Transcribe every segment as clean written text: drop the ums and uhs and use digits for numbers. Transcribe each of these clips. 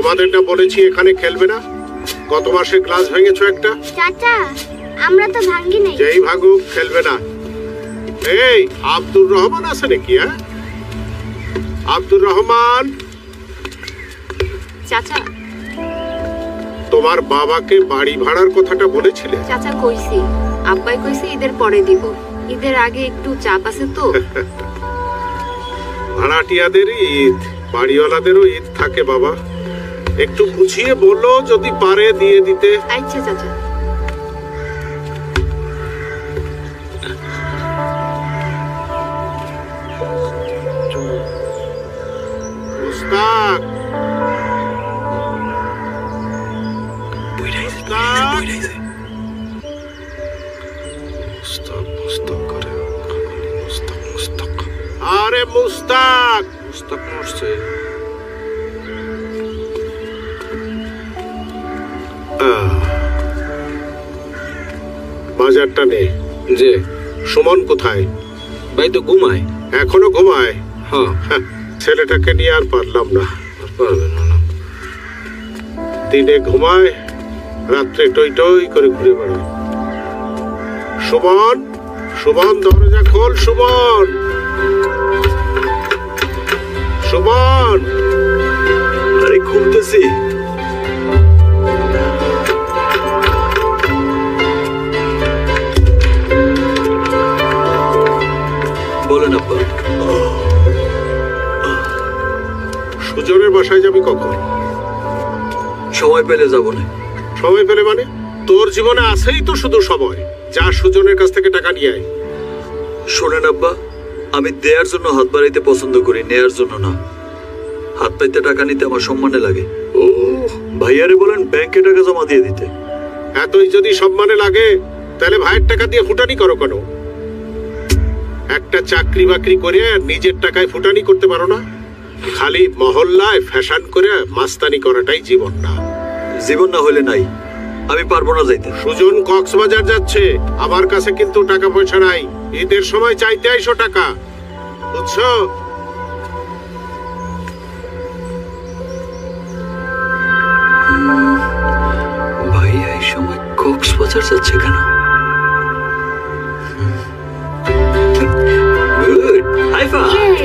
তোমাদের না বলেছি এখানে খেলবে না? গত মাসে গ্লাস ভেঙেছো একটা। চাচা আমরা তো ভাঙি নাই। যেই ভাগুক খেলবে না। এই আব্দুর রহমান আছে নাকি? হ্যাঁ আব্দুর রহমান। চাচা তোমার বাবাকে বাড়ি ভাড়ার কথাটা বলেছিলে? চাচা কইছি, আব্বাই কইছে ঈদের পরে দিব, ঈদের আগে একটু চাপ আছে তো। ভাড়াটিয়াদের ঈদ, বাড়িওয়ালাদেরও ঈদ থাকে বাবা। একটু বুঝিয়ে বলো, যদি পারে দিয়ে দিতে। আচ্ছা চাচা। মুস্তাক, আরে মুস্তাক, মুস্তাক মরছে। বাজারটা নে। যে সুমন কোথায়? ভাই তো ঘুমায়। এখনো ঘুমায়? হ্যাঁ। ছেলেটাকে নিয়ে আর পারলাম না। পারবেন না। দিনে ঘুমায়, রাত্রে টই টই করে ঘুরে বেড়ায়। সুমন, সুমন দরজা খোল। সুমন, সুমন। আরে খুলতেছি। বলেন আব্বা। সুজনের বাসায় যাবি কখন? সময় পেলে যাব না। সময় পেলে মানে? তোর জীবনে আছেই তো শুধু সময়। যা সুজনের কাছ থেকে টাকা নিয়ে আয়। শোনেন আব্বা, আমি দেয়ার জন্য হাত বাড়াইতে পছন্দ করি, নেয়ার জন্য না। হাত পাইতে টাকা নিতে আমার সম্মানে লাগে। ও ভাইয়ারে বলেন ব্যাংকে টাকা জমা দিয়ে দিতে। এতই যদি সম্মানে লাগে তাহলে ভাইয়ের টাকা দিয়ে ফুটানি করো কেন? একটা চাকরি বাকরি করে নিজের টাকায় ফুটানি করতে পারো না? খালি মহল্লায় ফ্যাশন করে মাস্তানি করাটাই জীবন না। জীবন না হলে নাই, আমি পারবো না যাইতে। সুজন কক্সবাজার যাচ্ছে, আমার কাছে কিন্তু টাকা পয়সা নাই। ঈদের সময় চাইতে আইসো টাকা, বুঝছো? ভাইয়া এই সময় কক্সবাজার যাচ্ছে কেন? Good, high five.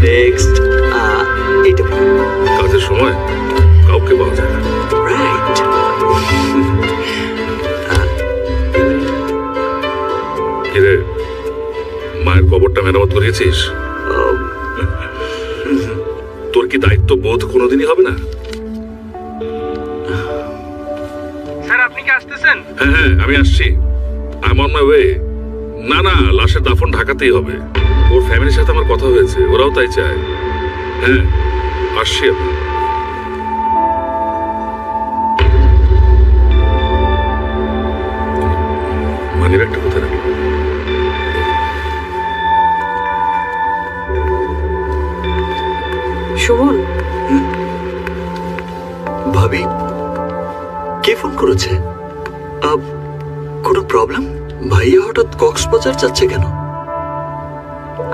নেক্সট এটা কাজের সময় কাউকে পাওয়া যায় না। রাইট। কিরে, মায়ের কবরটা মেরামত করিয়েছিস? তোর কি দায়িত্ব বোধ কোনোদিনই হবে না? স্যার আপনি কি আসতেছেন? হ্যাঁ হ্যাঁ আমি আসছি। I am on my way. না না, লাশের দাফন ঢাকাতেই হবে। ওর ফ্যামিলির সাথে আমার কথা হয়েছে, ওরাও তাই চায়। হ্যাঁ আসছি আমি। মানির একটা কোথায় রাখি? সুমন, ভাবি কে ফোন করেছে? কোনো প্রবলেম? ভাইয়া হঠাৎ কক্সবাজার যাচ্ছে কেন?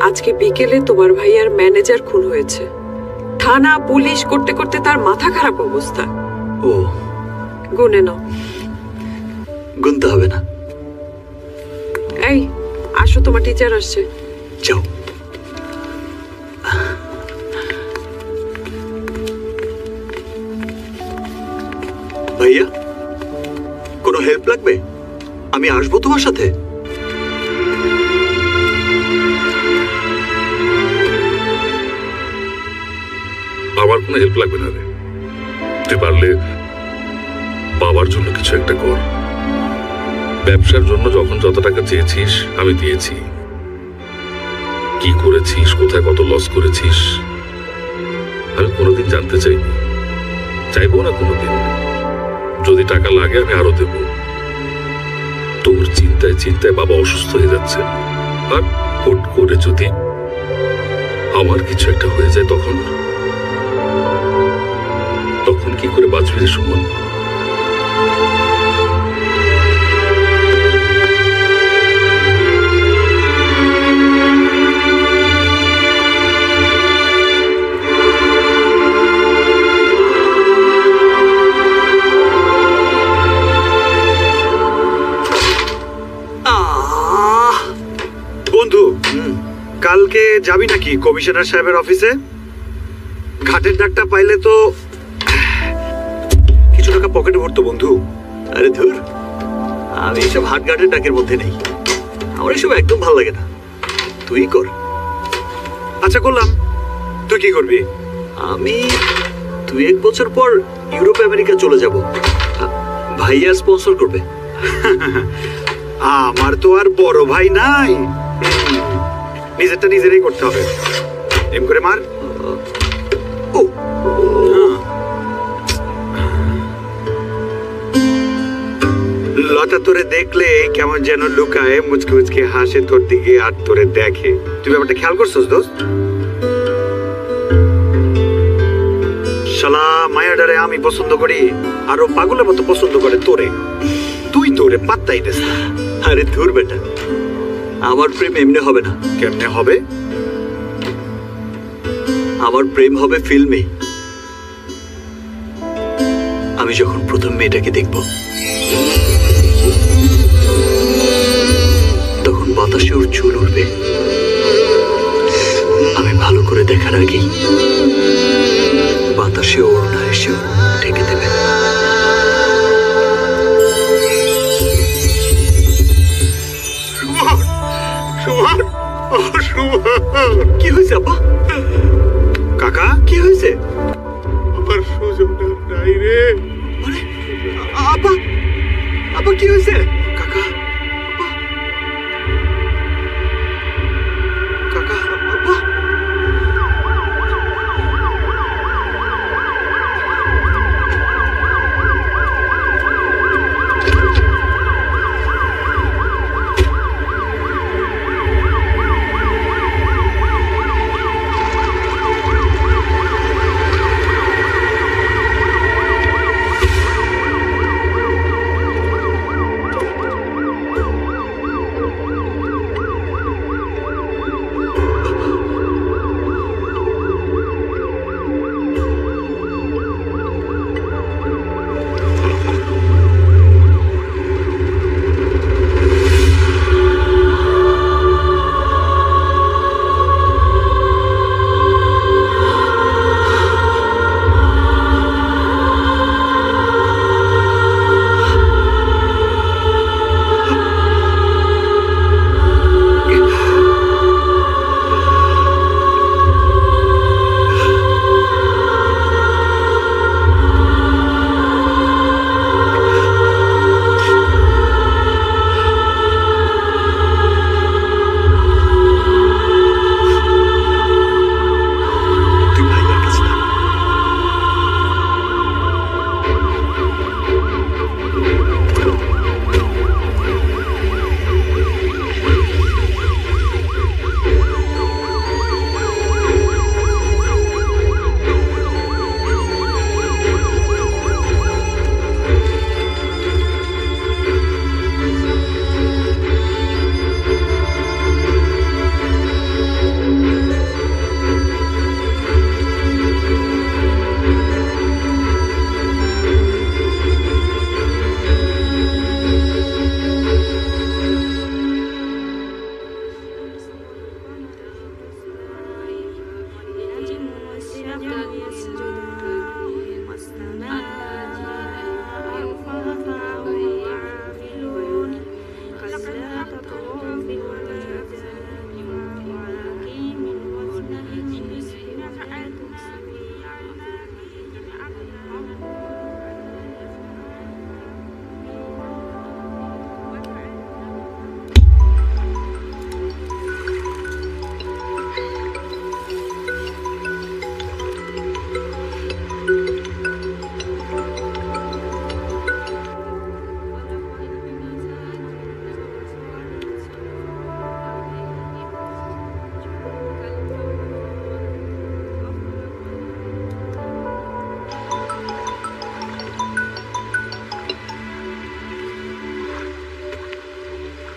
আজকে বিকেলে তোমার ভাইয়ার ম্যানেজার খুন হয়েছে। থানা পুলিশ করতে করতে তার মাথা খারাপ অবস্থা। ও গুনে নাও। গুনতে হবে না। এই আসো, তোমার টিচার আসছে। যাও। ভাইয়া কোনো হেল্প লাগবে? আমি আসবো তোমার সাথে। আমার কোনো হেল্প লাগবে না রে। তুই পারলে বাবার জন্য কিছু একটা কর। ব্যবসার জন্য যখন যত টাকা চেয়েছিস আমি দিয়েছি। কি করেছিস, কোথায় কত লস করেছিস আমি কোনোদিন জানতে চাইনি, চাইবো না কোনোদিন। যদি টাকা লাগে আমি আরো দেব। তোর চিন্তায় চিন্তায় বাবা অসুস্থ হয়ে যাচ্ছে, আর হুট করে যদি আমার কিছু একটা হয়ে যায় তখন তখন কি করে বাঁচবি রে সুমন? যাবি নাকি কমিশনার সাহেবের অফিসে? ঘাটের ডাকটা পাইলে তো কিছু টাকা পকেটে ভরতো বন্ধু। আরে ধুর, আমি এইসব হাট ঘাটের ডাকের মধ্যে নেই, আমার এসব একদম ভালো লাগে না। তুই কর। আচ্ছা করলাম, তুই কি করবি? আমি 2-1 বছর পর ইউরোপ আমেরিকা চলে যাব, ভাইয়া স্পন্সর করবে। আমার তো আর বড় ভাই নাই, নিজেরটা নিজেরই করতে হবে। এম করে মার। ও লতা তোরে দেখলে কেমন যেন লুকায়, মুচকে মুচকে হাসে তোর দিকে আর তোরে দেখে। তুই ব্যাপারটা খেয়াল করছিস দোস্ত? শালা মায়াডারে আমি পছন্দ করি, আর ও পাগলের মতো পছন্দ করে তোরে। তুই তোরে পাত্তাই দিস না। আরে ধুর বেটা, আমার প্রেম এমনি হবে না। কেমনে হবে? আমার প্রেম হবে ফিল্মে। আমি যখন প্রথম মেয়েটাকে দেখব, তখন বাতাসে ওর চুল উঠবে, আমি ভালো করে দেখার আগেই বাতাসে ওর না এসে ঢেকে দেবে। কি হয়েছে আপা? কাকা কি হয়েছে? আমার সুযোগ নাই রে। আপা, আপা কি হয়েছে? কাকা, কাকা, আপা।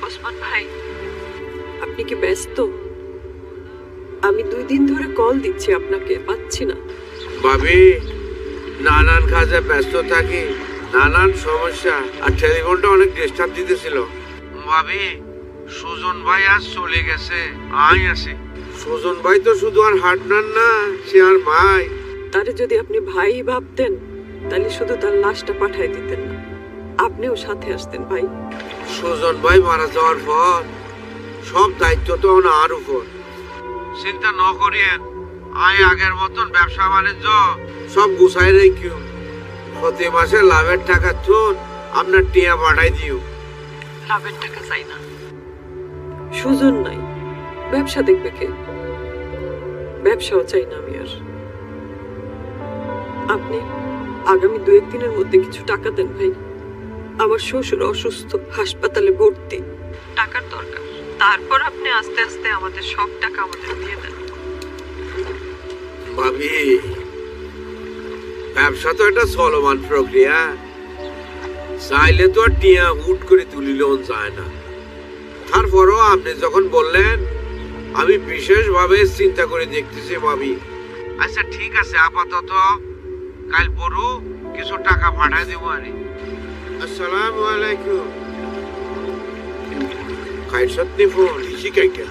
ওসমান ভাই, আপনি কি ব্যস্ত? আমি 2 দিন ধরে কল দিচ্ছি আপনাকে, পাচ্ছি না। ভাবি, নানান কাজে ব্যস্ত থাকি, নানান সমস্যা, আর টেলিফোনটা অনেক ডিস্টার্ব দিতেছিল। ভাবি, সুজন ভাই আজ চলে গেছে, আই আছি। সুজন ভাই তো শুধু আর হাঁটনার না, সে আর মাই। তারে যদি আপনি ভাই ভাবতেন তাহলে শুধু তার লাশটা পাঠাই দিতেন না, আপনিও সাথে আসতেন ভাই। সুজন ভাই মারা যাওয়ার পর সব দায়িত্ব তো আর উপর। চিন্তা ন করিয়েন, আয় আগের মতন ব্যবসা বাণিজ্য সব গুছাই রেখিও। প্রতি মাসে লাভের টাকা থুন আপনার টিয়া পাঠাই দিও। লাভের টাকা চাই না, সুজন নাই, ব্যবসা দেখবে কে? ব্যবসাও চাই না আমি আর। আপনি আগামী 2-1 দিনের মধ্যে কিছু টাকা দেন ভাই। আমার শ্বশুর অসুস্থ, হাসপাতালে ভর্তি, টাকার দরকার। তারপর আপনি আস্তে আস্তে আমাদের সব টাকা আমাদের দিয়ে দেন। ভাবি, ব্যবসা তো একটা চলমান প্রক্রিয়া, চাইলে তো আর টিয়া হুট করে তুলিলেও যায় না। তারপরও আপনি যখন বললেন আমি বিশেষভাবে চিন্তা করে দেখতেছি ভাবি। আচ্ছা ঠিক আছে, আপাতত কাল পরু কিছু টাকা পাঠাই দেবো আরে। আসসালামু আলাইকুম। খাই সত্যি ফোন শিখাইকা।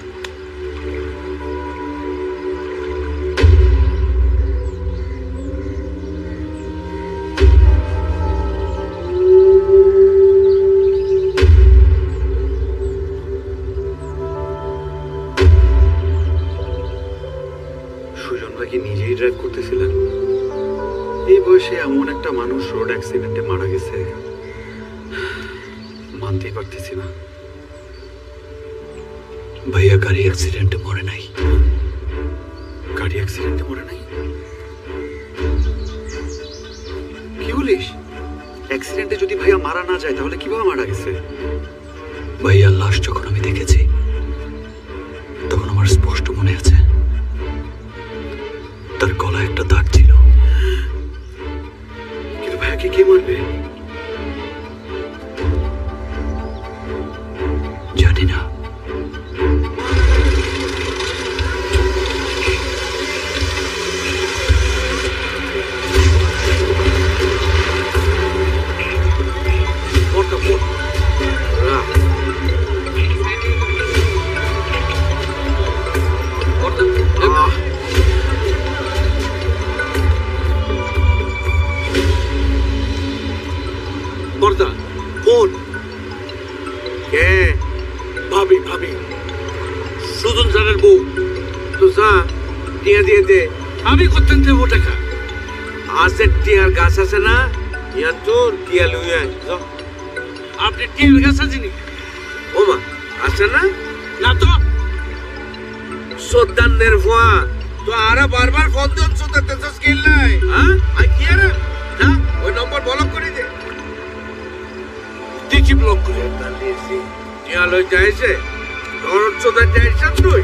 সুজন ভাই কি নিজেই ড্রাইভ করতেছিলেন? এই বয়সে এমন একটা মানুষ রোড অ্যাক্সিডেন্টে মারা গেছে, মানতেই পারতেছি না। ভাইয়া গাড়ি অ্যাক্সিডেন্টে মরে নাই। গাড়ি অ্যাক্সিডেন্টে মরে নাই? কি বলিস? অ্যাক্সিডেন্টে যদি ভাইয়া মারা না যায় তাহলে কিভাবে মারা গেছে? ভাইয়ার লাশ যখন আমি দেখেছি তখন আমার স্পষ্ট মনে আছে তার গলায় একটা দাগ ছিল। কিন্তু ভাইয়াকে কে মারবে জানি না। ভাবি ভাবি সুজন স্যারের বউ তো যা টিয়া দিয়ে দে। আমি করতেন দেবো টাকা। আছে টিয়ার গাছ আছে না, ইয়ান তো টিয়া লুইয়া। আপনি টিয়ার গাছ আছে নি? ও মা আছে না? না তো সদ্দানের ভুয়া তো আরা বারবার ফোন দিন সদাতে তো স্কিল নাই। হ্যাঁ আই কি আরে না ওই নম্বর ব্লক করে দে। দেখি ব্লক করে দিয়েছি। টিয়া লই যাইছে ধরত সদা যাইছ তুই।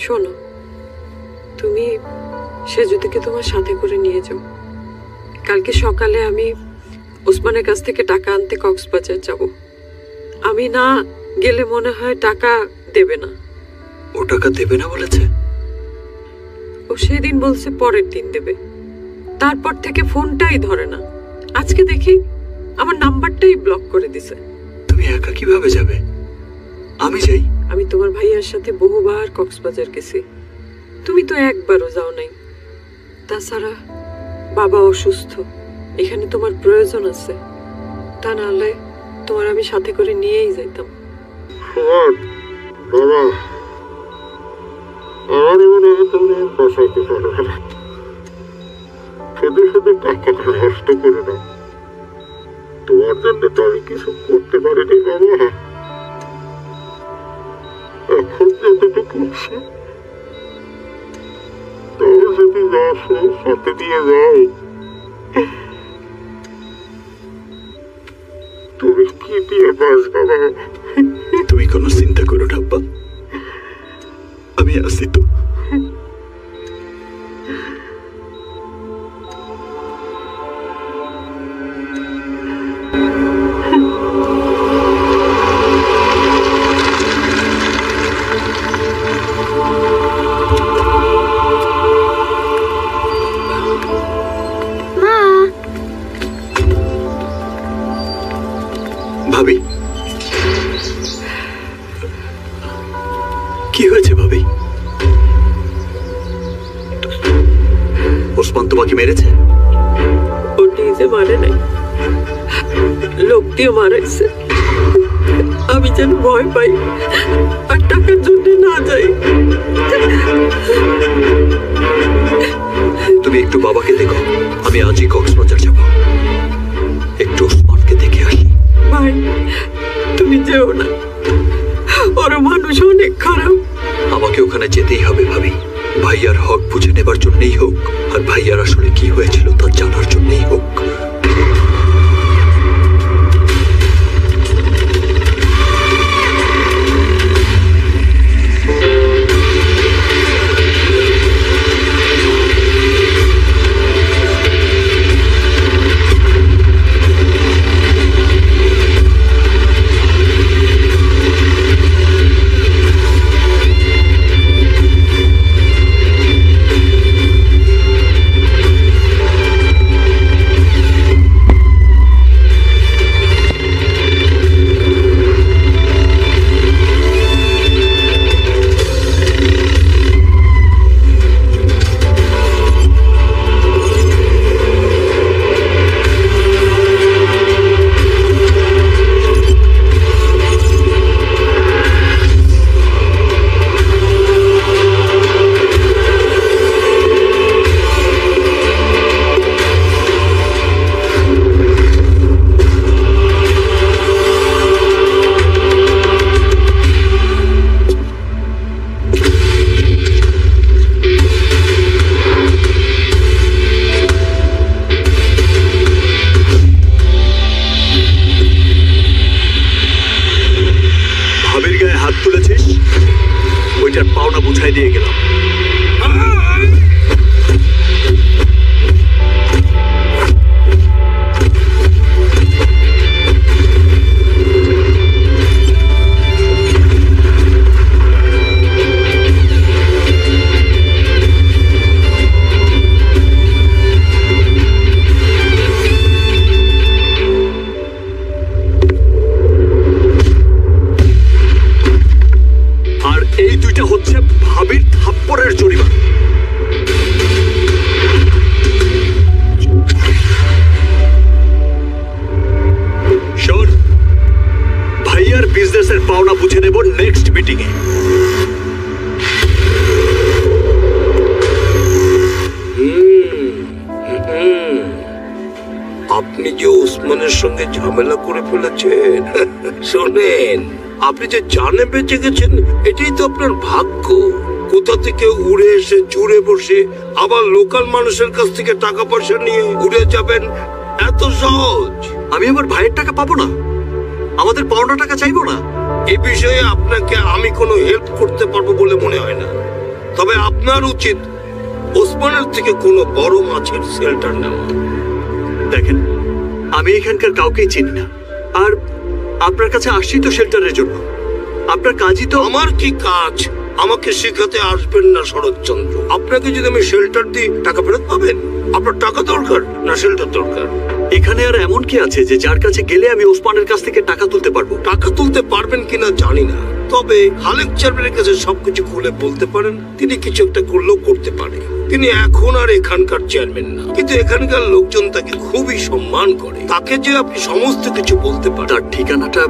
শোনো, তুমি সেজুদিকে তোমার সাথে করে নিয়ে যাও। কালকে সকালে আমি ওসমানের কাছ থেকে টাকা আনতে কক্সবাজার যাব। আমি না গেলে মনে হয় টাকা দেবে না। ও টাকা দেবে না বলেছে? ও সেদিন বলছে পরের দিন দেবে, তারপর থেকে ফোনটাই ধরে না। আজকে দেখি আমার নাম্বারটাই ব্লক করে দিছে। তুমি একা কিভাবে যাবে? আমি যাই। আমি তোমার ভাইয়ার সাথে বহুবার কক্সবাজার গেছি, তুমি তো একবারও যাও নাই। তাছাড়া বাবা অসুস্থ, এখানে তোমার প্রয়োজন আছে, তা নাহলে তোমার আমি সাথে করে নিয়েই যাইতাম। বাবা আমার মনে হয় তুমি বসাইতে পারো না, শুধু শুধু টাকাটা নষ্ট করে না। তোমার জন্য তো আমি কিছু করতে পারিনি বাবা। এখন যতটুকু আছে তুমি যদি আসো সাথে দিয়ে যাও। তুমি কি দিয়ে বাঁচবা বাবা? তুমি কোনো চিন্তা করো না আব্বা, আমি আছি তো। ভাবি, কি হয়েছে ভাবি? ওসমান তোমাকে মেরেছে? ও নিজে মারে নাই, লোক দিয়ে মারাইছে। আমি যেন ভয় পাই আর টাকার জন্য না যাই। তুমি একটু বাবাকে দেখো, আমি আজই কক্সবাজার যাব, একটু ওসমানকে দেখে আসি। ভাই তুমি যেও না, ওরা মানুষ অনেক খারাপ। আমাকে ওখানে যেতেই হবে ভাবি, ভাইয়ার হক বুঝে নেবার জন্যই হোক, আর ভাইয়ার আসলে কি হয়েছিল তা জানার জন্যই হোক। আপনি যে ওসমানের সঙ্গে ঝামেলা করে ফেলেছেন, শোনেন, আপনি যে জানে বেঁচে গেছেন এটাই তো আপনার ভাগ্য। কোথা থেকে উড়ে এসে জুড়ে বসে আবার লোকাল মানুষের কাছ থেকে টাকা পয়সা নিয়ে উড়ে যাবেন, এত সহজ? আমি আমার ভাইয়ের টাকা পাবো না, আমাদের পাওনা টাকা চাইবো না। এই বিষয়ে আপনাকে আমি কোনো হেল্প করতে পারবো বলে মনে হয় না। তবে আপনার উচিত ওসমানের থেকে কোনো বড় মাছের শেল্টার নেওয়া। দেখেন, আমি এখানকার কাউকেই চিনি না, আর আপনার কাছে আসছি তো শেল্টারের জন্য। আপনার কাজই তো। আমার কি কাজ আমাকে শেখাতে আসবেন না শরৎচন্দ্র। আপনাকে যদি আমি শেল্টার দিই টাকা ফেরত পাবেন? আপনার টাকা দরকার না শেল্টার দরকার? এখানে আর এমন কি আছে যে যার কাছে গেলে আমি ওসমানের কাছ থেকে টাকা তুলতে পারবো? টাকা তুলতে পারবেন কিনা জানি না, তবে খালেক চেয়ারম্যানের কাছে সবকিছু খুলে বলতে পারেন। তিনি কিছু একটা করলেও করতে পারে। তিনি এখন আর এখানকার চেয়ারম্যান না, কিন্তু এখানকার লোকজন তাকে খুবই সম্মান করে। তাকে যে আপনি সমস্ত কিছু বলতে পারেন। তার ঠিকানাটা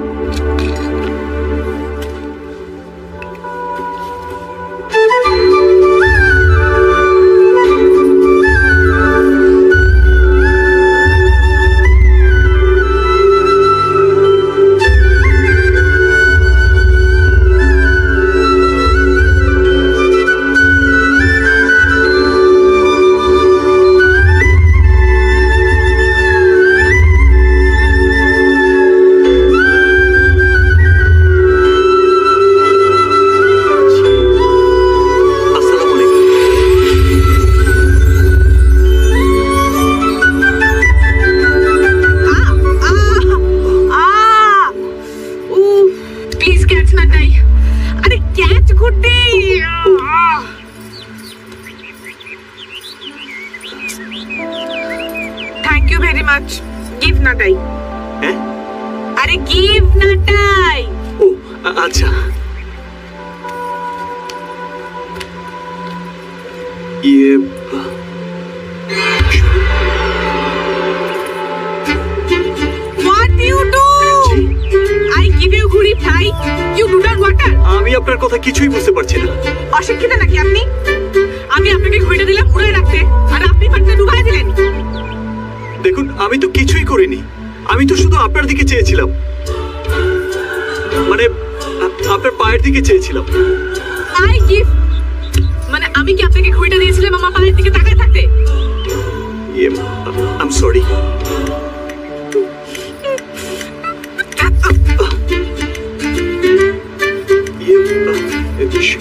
গিভ নাটাই। ও আচ্ছা, ইয়ে What you do? I give you ঘুড়ি fry, you do not water. আমি আপনার কথা কিছুই বুঝতে পারছি না। অশিক্ষিত নাকি আপনি? আমি আপনাকে ঘুড়িটা দিলাম উড়ে রাখতে, আর আপনি পানিতে ডুবাই দিলেন। দেখুন, আমি তো কিছুই করিনি, আমি তো শুধু আপনার দিকে চেয়েছিলাম, মানে আপনার পায়ের দিকে চেয়েছিলাম। I give, মানে আমি কি আপনাকে ঘুড়িটা দিয়েছিলাম আমার পায়ের দিকে তাকায় থাকতে? I'm sorry.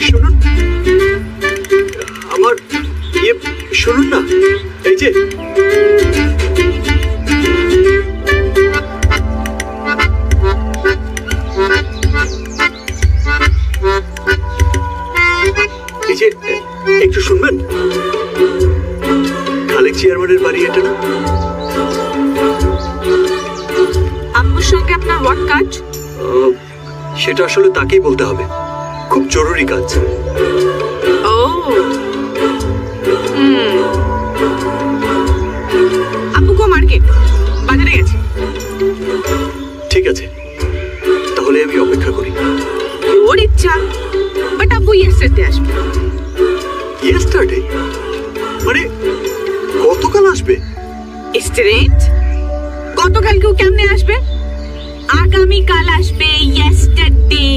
শুনুন, আমার শুনুন না, এই যে একটু শুনবেন, খালেক চেয়ারম্যানের বাড়ি এটা না? আম্মুর সঙ্গে আপনার হোয়াট কাজ? সেটা আসলে তাকেই বলতে হবে, খুব জরুরি কাজ। ও আম্মু কো মার্কেট, বাজারে গেছে। ঠিক আছে, তাহলে আমি অপেক্ষা করি। ওর ইচ্ছা, বাট আব্বু ইয়েস্টারডে আসবে। ইয়েস্টারডে মানে গতকাল আসবে? স্ট্রেঞ্জ, গতকাল কেউ কেমনে আসবে? আগামীকাল আসবে, ইয়েস্টারডে।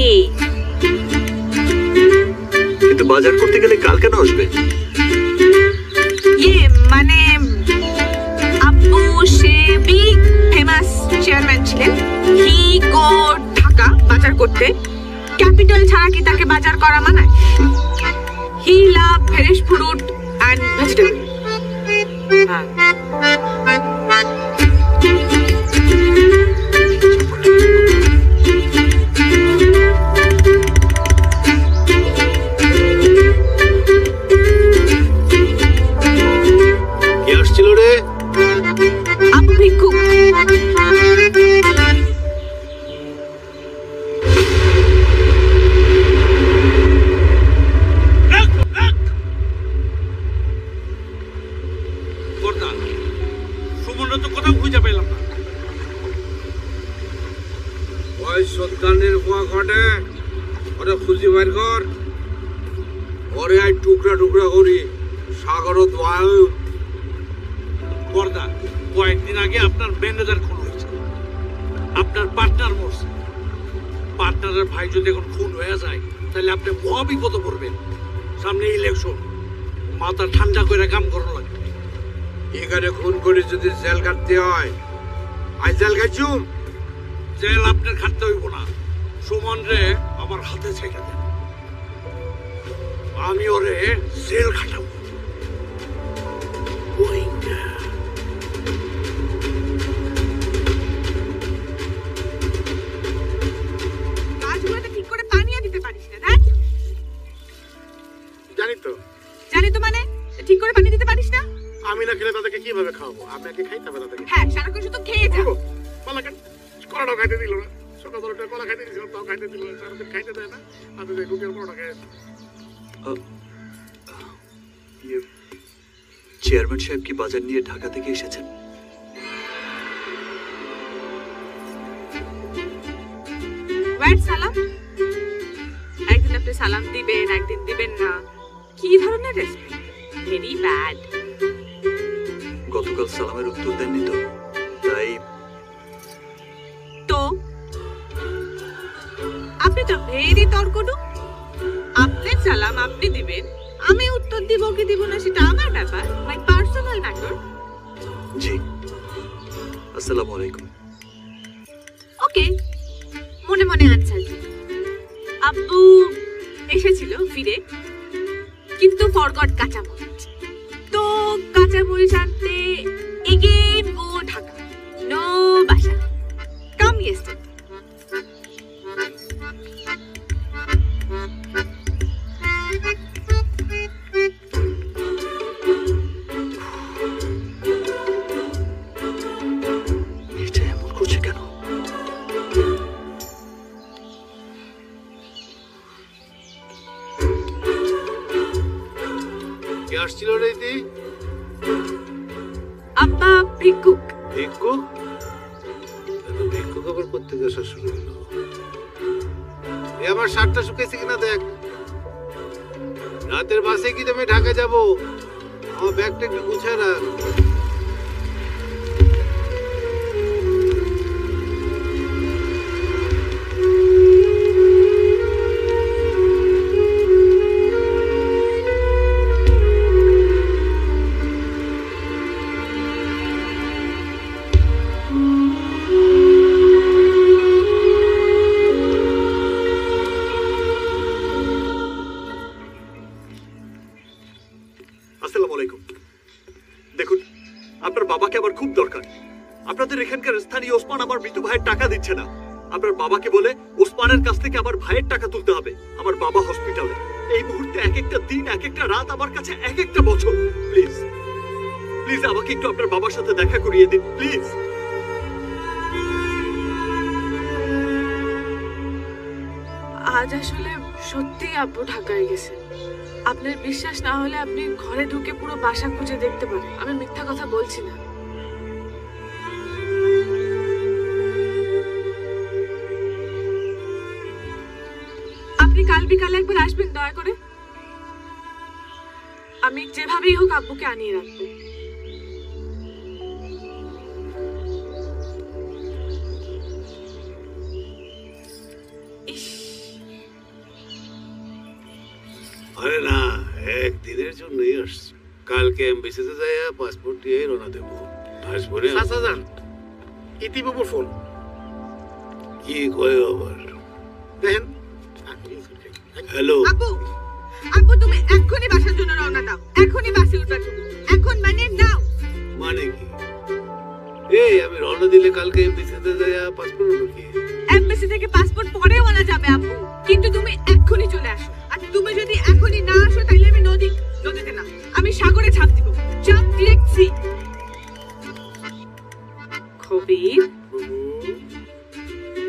কিন্তু বাজার করতে গেলে কাল কেন আসবে? ইয়ে মানে আব্বু সে বিগ ফেমাস চেয়ারম্যান ছিলেন, হি গো ঢাকা বাজার করতে। ক্যাপিটাল ছাড়া কি তাকে বাজার করা মানায়? হি লাভ ফ্রেশ ফ্রুট অ্যান্ড ভেজিটেবল। কে আসছিল রে? আব্বু ভিক্ষুক। সুমনরা তো কোথাও খুঁজে পেলাম না। ওই সন্তানের কুয়া ঘটে, ওরা খুঁজি বের কর, ওরে আই টুকরা টুকরা করি সাগরত বায়ু। বর্দা, কয়েকদিন আগে আপনার ম্যানেজার খুন হয়েছে, আপনার পার্টনার মরছে। পার্টনারের ভাই যদি এখন খুন হয়ে যায় তাহলে আপনি মহা বিপদে পড়বেন। সামনে ইলেকশন, মাথা ঠান্ডা করে কাম করা লাগবে। এখানে খুন করে যদি জেল কাটতে হয়, আই জেল খাইছুম। জেল আপনার খাটতে হইব না, সুমন রে আমার হাতে ছেড়ে দেন, আমি ওরে জেল খাটাবো। কাজগুলোতে ঠিক করে পানিও দিতে পারিস না, দেখ। জানি তো। জানি তো মানে ঠিক করে পানি দিতে পারিস না? আমি না খেলে তাদেরকে কিভাবে খাওয়াবো? আমি আগে খাইতে হবে তাদেরকে। হ্যাঁ, সারাক্ষণ শুধু খেয়ে যা। কলা কলাটাও খাইতে দিল না। সকাল দশটা কলা খাইতে দিয়েছিলাম, তাও খাইতে দিল না। সারাদিন খাইতে দেয় না, আমি রুটির পরোটা খাই। চেয়ারম্যান সাহেব কি বাজার নিয়ে ঢাকা থেকে এসেছেন? ওয়েট সালাম। একদিন আপনি সালাম দিবেন, একদিন দিবেন না, কি ধরনের রেসপেক্ট? Very bad. গতকাল সালামের উত্তর দেননি তো, তাই। তো আপনি তো ভেরি তর্কটু। আপনার সালাম আপনি দিবেন, আমি উত্তর দিব কি দিব না সেটা আমার ব্যাপার, মাই পার্সোনাল ম্যাটার। জি, আসসালামু আলাইকুম। ওকে, মনে মনে আনসার দিন। আব্বু এসেছিল ফিরে, কিন্তু ফরগট কাঁচামরিচ। তো কাঁচামরিচ আনতে এগেইন গো ঢাকা, নো বাসা, কাম ইয়েস্টারডে। এটা এমন করছে কেন? আসছিল রে দি? আব্বা ভিক্ষুক। ভিক্ষুক? ভিক্ষুক আবার কোত্থেকে আসা শুরু হলো? আমার শার্টটা শুকাইছে কিনা দেখ। রাতের বাসে কি তুমি ঢাকা যাবো? আমার ব্যাগটা একটু গুছায় রাখ। আসসালামু আলাইকুম। দেখুন, আপনার বাবাকে আমার খুব দরকার। আপনাদের এখানকার স্থানীয় ওসমান আমার মৃত ভাইয়ের টাকা দিচ্ছে না। আপনার বাবাকে বলে ওসমানের কাছ থেকে আমার ভাইয়ের টাকা তুলতে হবে। আমার বাবা হসপিটালে। এই মুহূর্তে এক একটা দিন, এক একটা রাত আমার কাছে এক একটা বছর। প্লিজ প্লিজ আমাকে একটু আপনার বাবার সাথে দেখা করিয়ে দিন প্লিজ। আজ আসলে সত্যি আব্বু ঢাকায় গেছে। আপনার বিশ্বাস না হলে আপনি ঘরে ঢুকে পুরো বাসা খুঁজে দেখতে পারেন। আমি মিথ্যা কথা বলছি না। আপনি কাল বিকালে একবার আসবেন দয়া করে। আমি যেভাবেই হোক আব্বুকে আনিয়ে রাখবো। আরে না, একদিনের জন্যই আসছি। কালকে এমবিসিতে যাই পাসপোর্ট দিয়ে রওনা দেবো। আসবো রে। ইতিবাবুর ফোন কি কয় আবার? দেখেন। হ্যালো আব্বু, আব্বু তুমি এক্ষুনি বাসার জন্য রওনা দাও। এক্ষুনি বাসে উঠবা তুমি। এখন মানে নাও। মানে কি? এই আমি রওনা দিলে কালকে এমবিসিতে যাই পাসপোর্ট কি? এমবিসি থেকে পাসপোর্ট পরেও আনা যাবে আব্বু, কিন্তু তুমি এক্ষুনি চলে আসো। আর তুমি যদি এখনই না আসো তাহলে আমি নদীতে না, আমি সাগরে ঝাঁপ দিব। Jump direct C. কবির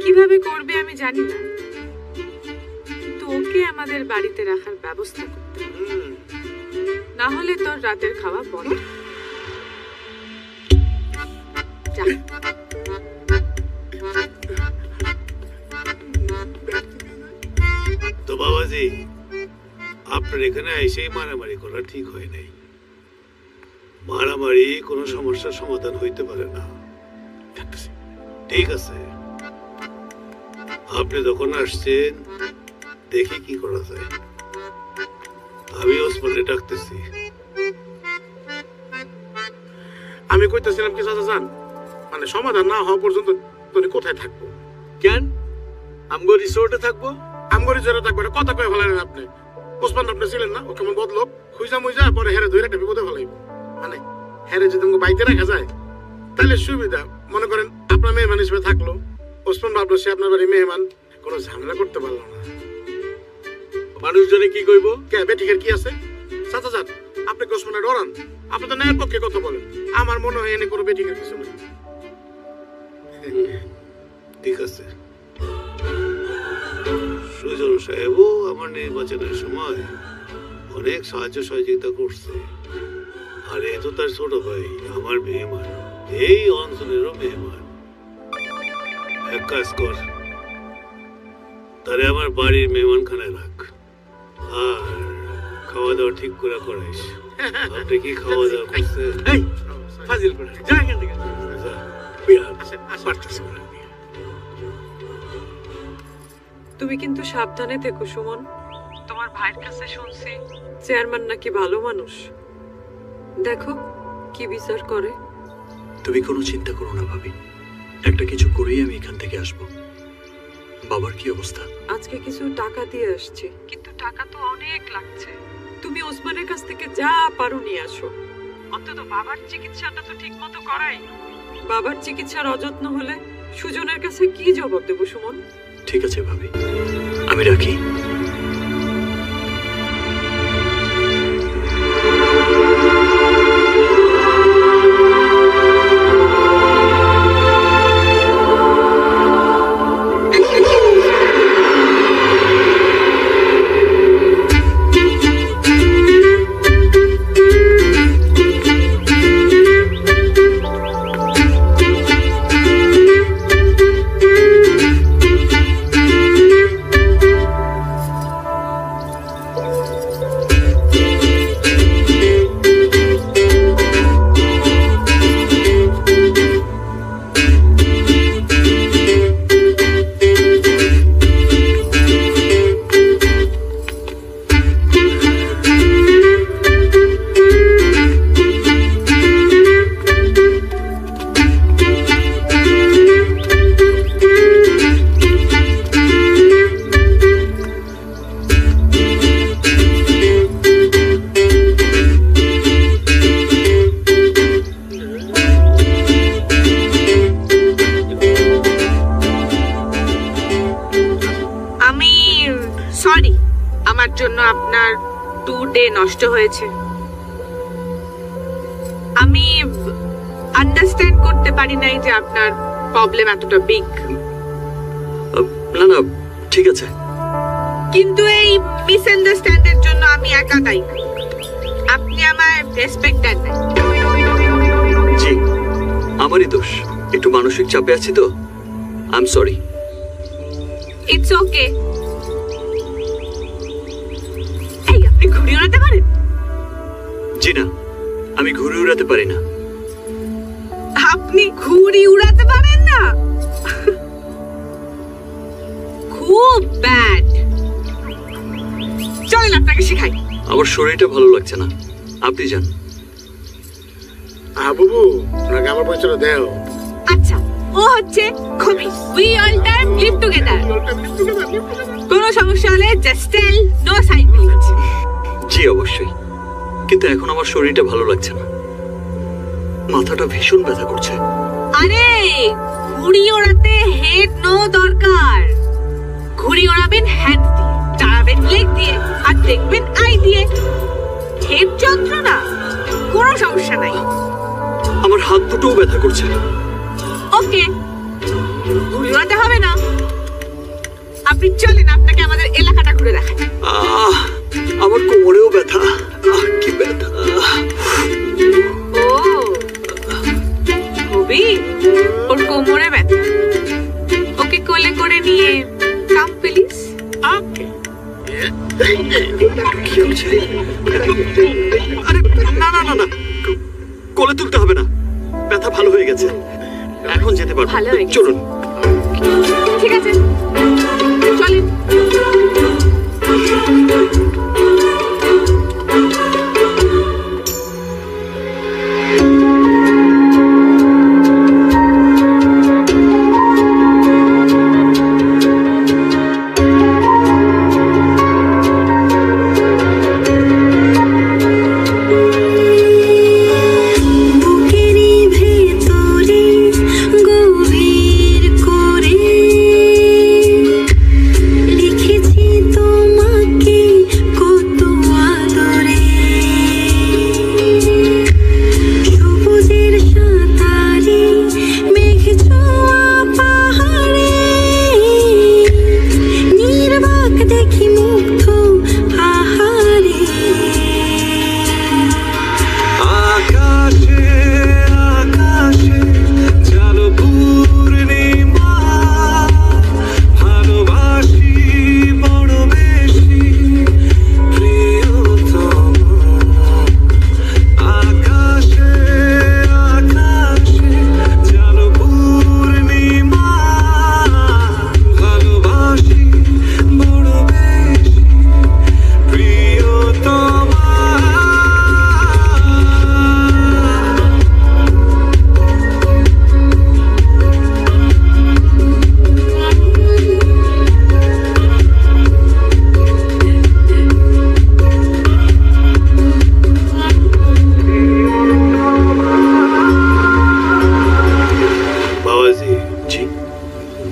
কিভাবে করবে আমি জানি না, কিন্তু ওকে আমাদের বাড়িতে রাখার ব্যবস্থা করতে হবে। না হলে তোর রাতের খাওয়া বন্ধ। যা। তো বাবাজি, আপনার এখানে এসেই মারামারি করা ঠিক হয় নাই। মারামারি কোনো সমস্যার সমাধান হইতে পারে না। ঠিক আছে, আপনি যখন আসছেন দেখি কি করা যায়। আমি ওসমানে ডাকতেছি। আমি কইতেছিলাম কি চাচা জান, মানে সমাধান না হওয়া পর্যন্ত তুমি কোথায় থাকবো? কেন আমগো রিসোর্টে থাকবো? আমগো রিসোর্টে থাকবো না, কথা কয়ে ফেলেন আপনি। ওসমান আপনি ছিলেন না, ও কেমন বদলোক, খুঁজা মুইজা পরে হেরে ধরে একটা বিপদে ফেলাইব। মানে হেরে যদি তোমাকে বাইতে রাখা যায় তাহলে সুবিধা। মনে করেন আপনার মেহমান হিসেবে থাকলো, ওসমান ভাবলো সে আপনার বাড়ি মেহমান, কোনো ঝামেলা করতে পারলো না। মানুষজনে কি কইব? কে বেঠিকের কি আছে? চাচা যান, আপনি কি ওসমানে ডরান? আপনি তো ন্যায়ের পক্ষে কথা বলেন। আমার মনে হয় এনে কোনো বেঠিকের কিছু নেই। ঠিক আছে, সুজন সাহেবও আমার নির্বাচনের সময় অনেক সাহায্য সহযোগিতা করছে। আর এ তো তার ছোট ভাই, আমার মেহমান, এই অঞ্চলেরও মেহমান। এক কাজ কর, তারে আমার বাড়ির মেহমান খানায় রাখ, আর খাওয়া দাওয়া ঠিক করে করাইস। আপনি কি খাওয়া দাওয়া করছেন? ফাজিল করে যা এখান থেকে। তুমি কিন্তু সাবধানে থেকো সুমন। তোমার ভাইয়ের কাছে শুনছি চেয়ারম্যান নাকি ভালো মানুষ। দেখো কি বিচার করে। তুমি কোনো চিন্তা করো না ভাবি, একটা কিছু করেই আমি এখান থেকে আসবো। বাবার কি অবস্থা? আজকে কিছু টাকা দিয়ে আসছি, কিন্তু টাকা তো অনেক লাগছে। তুমি ওসমানের কাছ থেকে যা পারো নিয়ে আসো। অন্তত বাবার চিকিৎসাটা তো ঠিক মতো করাই। বাবার চিকিৎসার অযত্ন হলে সুজনের কাছে কি জবাব দেবো সুমন? ঠিক আছে ভাবি, আমি রাখি। আপনার 2 ডে নষ্ট হয়েছে। আমি আন্ডারস্ট্যান্ড করতে পারি নাই যে আপনার প্রবলেম এতটা বিগ। না না ঠিক আছে, কিন্তু এই মিসআন্ডারস্ট্যান্ডের জন্য আমি একা দায়ী। আপনি আমায় রেসপেক্ট দেন না। জি আমারই দোষ, একটু মানসিক চাপে আছি তো, I am sorry. It's okay. এই আপনি ঘুড়ি উড়াতে পারেন? জি না, আমি ঘুরে উড়াতে পারি না। আপনি ঘুড়ি উড়াতে পারেন না? খুব ব্যাড। চলেন আপনাকে শেখাই। আমার শরীরটা ভালো লাগছে না, আপনি যান। বাবু আপনাকে আমার পয়সাটা দেও। আচ্ছা, ও হচ্ছে খবি। We all time live together. কোনো সমস্যা হলে just tell, no side please. জি অবশ্যই, কিন্তু এখন আমার শরীরটা ভালো লাগছে না, মাথাটা ভীষণ ব্যথা করছে। আরে ঘুড়ি ওড়াতে হেড নো দরকার। ঘুড়ি ওড়াবেন হ্যান্ড দিয়ে, চালাবেন লেগ দিয়ে, আর দেখবেন আই দিয়ে। হেড যন্ত্রণা কোনো সমস্যা নাই। আমার হাত দুটোও ব্যথা করছে। ওকে, ঘুড়ি ওড়াতে হবে না। আপনি চলেন, আপনাকে আমাদের এলাকাটা ঘুরে দেখাই। আমার কোমরেও ব্যথা, কি ব্যথা। ও হবি, ওর কোমরে ব্যথা। ওকে কোলে করে নিয়ে কাম প্লিজ। ওকে। আরে না না না না, কোলে তুলতে হবে না, ব্যথা ভালো হয়ে গেছে, এখন যেতে পারবো। ভালো হয়ে গেছে। চলুন। ঠিক আছে চলেন।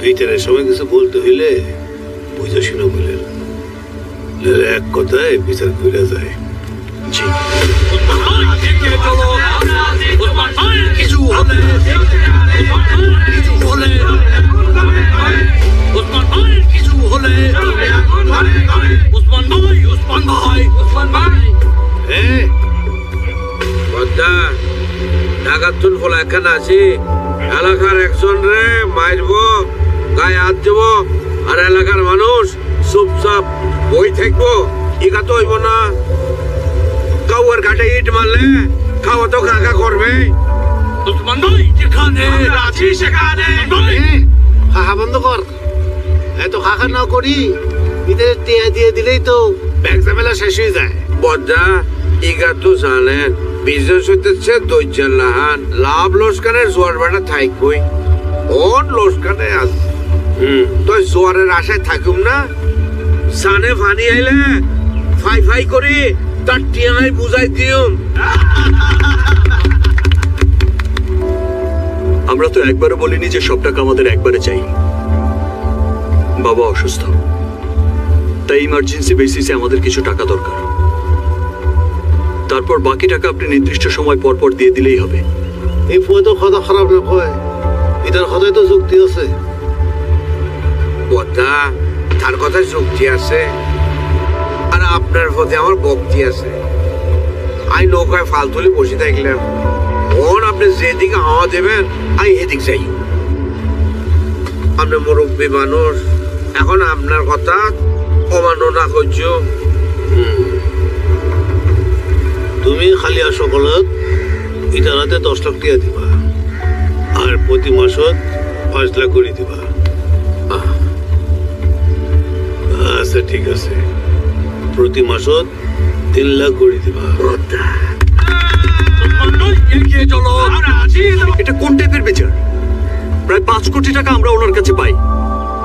বিচারের সময় কিছু বলতে হইলে বুঝে শুনে বলেন, এক কথায় বিচার ঘুরে যায়। জি ঢাকাতুন ফলা এখানে আছি, এলাকার একজন রে মারব, গায়ে হাত দেব, আর এলাকার মানুষ চুপচাপ বই থাকবো, ইকা তো হইব না। কাউয়ার ঘাটে ইট মারলে খাওয়া তো কাকা করবে। হাহা বন্ধ কর, এত হাহা না করি ঈদের টিয়া দিয়ে দিলেই তো ব্যাগ ঝামেলা শেষ হয়ে যায়। বদ্দা ইগা তো জানেন বিজনেস হইতেছে দৈর্যের লাহান, লাভ লোসকানের জোয়ার বেটা থাকবই, ওন লোসকানে আছে। তো জোয়ারের আশায় থাকুম না, সানে ফানি আইলে ফাই ফাই করি তার টিয়াই বুঝাই দিউম। আমরা তো একবারও বলিনি যে সব টাকা আমাদের একবারে চাই। বাবা অসুস্থ, তাই ইমার্জেন্সি বেসিসে আমাদের কিছু টাকা দরকার। তারপর বাকি টাকা আপনি নির্দিষ্ট সময় পর পর দিয়ে দিলেই হবে। এই ফুয়ে তো কথা খারাপ না কয়, এটার হদায় তো যুক্তি আছে। কথা তার কথায় যুক্তি আছে, আর আপনার প্রতি আমার ভক্তি আছে। আই নৌকায় ফালতুলি বসে থাকলাম, মন আপনি যেদিকে হাওয়া দেবেন আমি এদিক যাই। আপনি মুরব্বী মানুষ, এখন আপনার কথা অমান্য না করছ। তুমি খালি সকালত ইটার হাতে 10 লাখ টাকা দিবা, আর প্রতি মাসত 5 লাখ করে দিবা। আচ্ছা ঠিক আছে, প্রতি মাসত 3 লাখ করে দিবা। এগিয়ে চলো, আমরা আছি। এটা কোন টাইপের বিচার? প্রায় 5 কোটি টাকা আমরা ওনার কাছে পাই,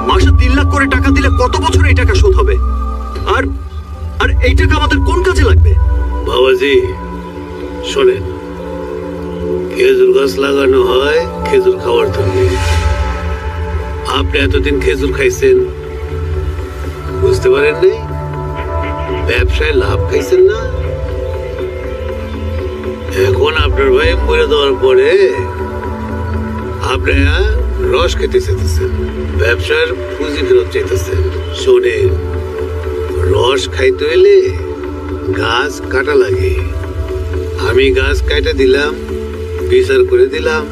মাসে 3 লাখ করে টাকা দিলে কত বছর এই টাকা শোধ হবে? আর আর এই টাকা আমাদের কোন কাজে লাগবে? বাবাজি শোনেন, খেজুর গাছ লাগানো হয় খেজুর খাওয়ার জন্য। আপনি এতদিন খেজুর খাইছেন, বুঝতে পারেন নাই? ব্যবসায় লাভ খাইছেন না। এখন আপনার ভাই মরে দেওয়ার পরে আপনি রস খেতে চাইতেছেন, ব্যবসার পুঁজি ফেরত চাইতেছেন। শোনেন, রস খাইতে হলে গাছ কাটা লাগে। আমি গাছ কাটা দিলাম, বিচার করে দিলাম।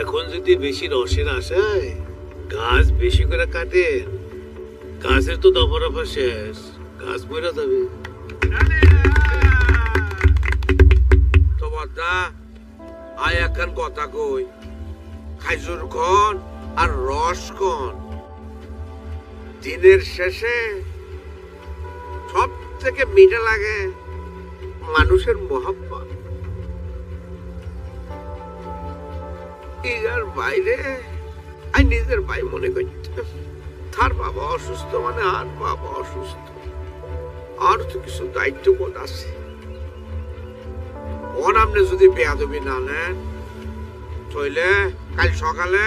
এখন যদি বেশি রসের আশায় গাছ বেশি করে কাটেন, গাছের তো দফা রফা শেষ, গাছ মরে যাবে। তোমার দা আয় এখন কথা কই, খাইজুর খন আর রস খন দিনের শেষে সব থেকে মিঠা লাগে মানুষের মহব্বত। ইজার বাইরে আমি নিজের ভাই মনে করতে, তার বাবা অসুস্থ মানে আর বাবা অসুস্থ, আর তো কিছু দায়িত্ববোধ আছে। ওর আপনি যদি বেয়াদবি না নেন, তাহলে কাল সকালে